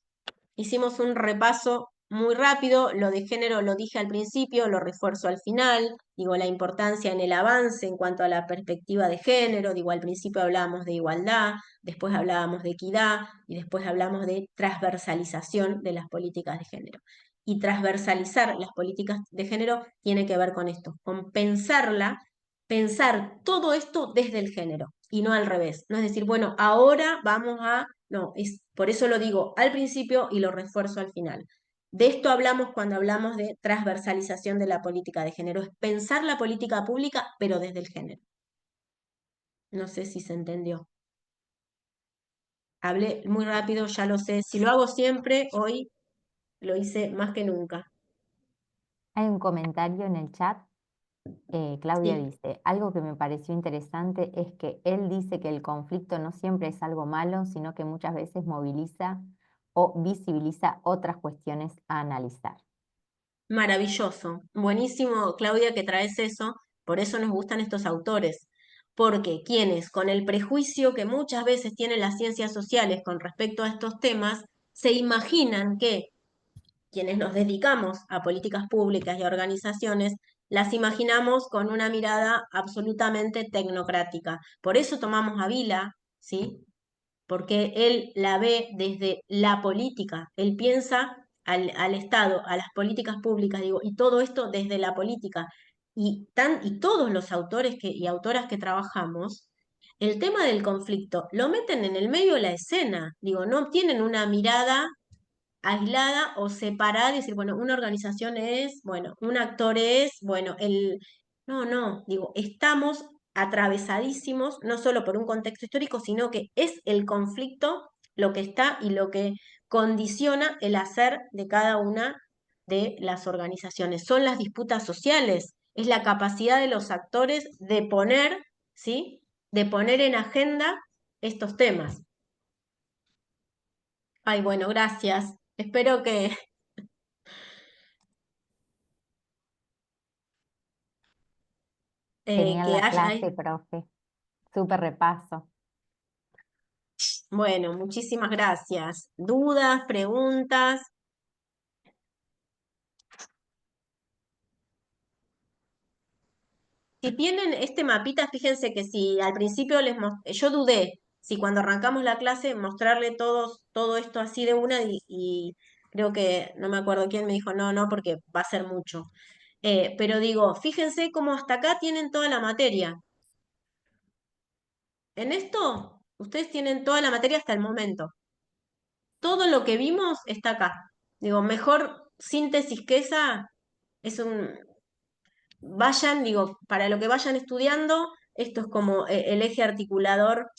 hicimos un repaso muy rápido, lo de género lo dije al principio, lo refuerzo al final, digo la importancia en el avance en cuanto a la perspectiva de género, digo al principio hablábamos de igualdad, después hablábamos de equidad y después hablamos de transversalización de las políticas de género. Y transversalizar las políticas de género tiene que ver con esto, con pensar todo esto desde el género y no al revés. No es decir, bueno, ahora vamos a... No, por eso lo digo al principio y lo refuerzo al final. De esto hablamos cuando hablamos de transversalización de la política de género, es pensar la política pública, pero desde el género. No sé si se entendió. Hablé muy rápido, ya lo sé. Si lo hago siempre, hoy lo hice más que nunca. Hay un comentario en el chat. Claudia Sí. dice, algo que me pareció interesante es que él dice que el conflicto no siempre es algo malo, sino que muchas veces moviliza o visibiliza otras cuestiones a analizar. Maravilloso. Buenísimo, Claudia, que traes eso. Por eso nos gustan estos autores. Porque quienes, con el prejuicio que muchas veces tienen las ciencias sociales con respecto a estos temas, se imaginan que quienes nos dedicamos a políticas públicas y a organizaciones, las imaginamos con una mirada absolutamente tecnocrática. Por eso tomamos a Vila, ¿sí? Porque él la ve desde la política, él piensa al Estado, a las políticas públicas, digo, y todo esto desde la política. Y todos los autores y autoras que trabajamos, el tema del conflicto lo meten en el medio de la escena, digo, no tienen una mirada aislada o separada y decir, bueno, una organización es, bueno, un actor es, bueno, el... No, no, digo, estamos atravesadísimos, no solo por un contexto histórico, sino que es el conflicto lo que está y lo que condiciona el hacer de cada una de las organizaciones. Son las disputas sociales, es la capacidad de los actores de poner, ¿sí? De poner en agenda estos temas. Ay, bueno, gracias. Espero que Genial que la haya, clase, profe. Súper repaso. bueno, muchísimas gracias. ¿Dudas, preguntas? Si tienen este mapita, fíjense que si al principio yo dudé si cuando arrancamos la clase mostrarle todo esto así de una y creo que no me acuerdo quién me dijo no, no, porque va a ser mucho. Pero digo, fíjense cómo hasta acá tienen toda la materia. En esto, ustedes tienen toda la materia hasta el momento. Todo lo que vimos está acá. Digo, mejor síntesis que esa es vayan, digo, para lo que vayan estudiando, esto es como el eje articulador,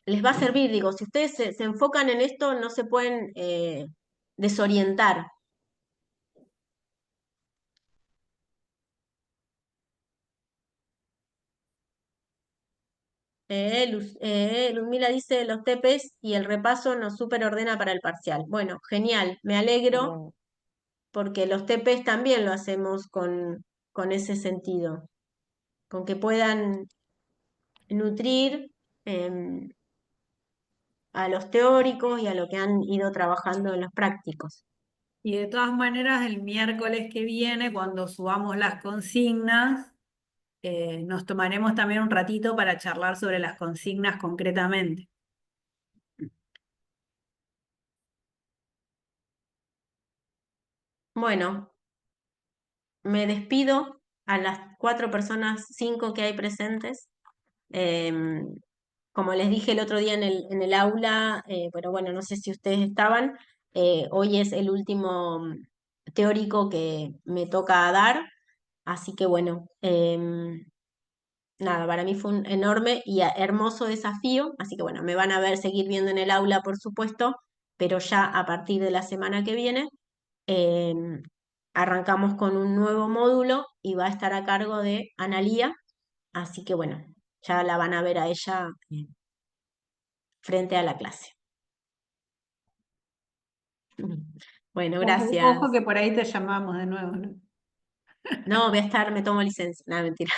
les va a servir, digo, si ustedes se enfocan en esto, no se pueden desorientar. Luzmila dice, los TPs y el repaso nos superordena para el parcial. Bueno, genial, me alegro Bien. porque los TPs también lo hacemos con ese sentido, con que puedan nutrir a los teóricos y a lo que han ido trabajando en los prácticos. Y de todas maneras, el miércoles que viene, cuando subamos las consignas, nos tomaremos también un ratito para charlar sobre las consignas concretamente. Bueno, me despido a las 4 personas, 5 que hay presentes. Em, Como les dije el otro día en el aula, pero bueno, no sé si ustedes estaban, hoy es el último teórico que me toca dar, así que bueno, nada, para mí fue un enorme y hermoso desafío, así que bueno, me van a ver seguir viendo en el aula, por supuesto, pero ya a partir de la semana que viene em, arrancamos con un nuevo módulo y va a estar a cargo de Analía, así que bueno, ya la van a ver a ella frente a la clase. Bueno, Ojo gracias. que por ahí te llamamos de nuevo, ¿no? No, voy a estar, me tomo licencia. Nada, mentira.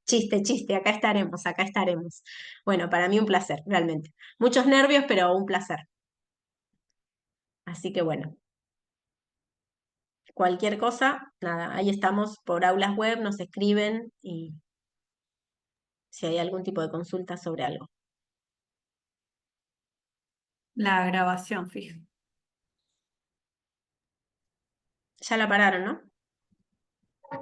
Chiste, chiste, acá estaremos, acá estaremos. Bueno, para mí un placer, realmente. Muchos nervios, pero un placer. Así que bueno, cualquier cosa, nada, ahí estamos por aulas web, nos escriben y si hay algún tipo de consulta sobre algo. La grabación, fíjate. Ya la pararon, ¿no?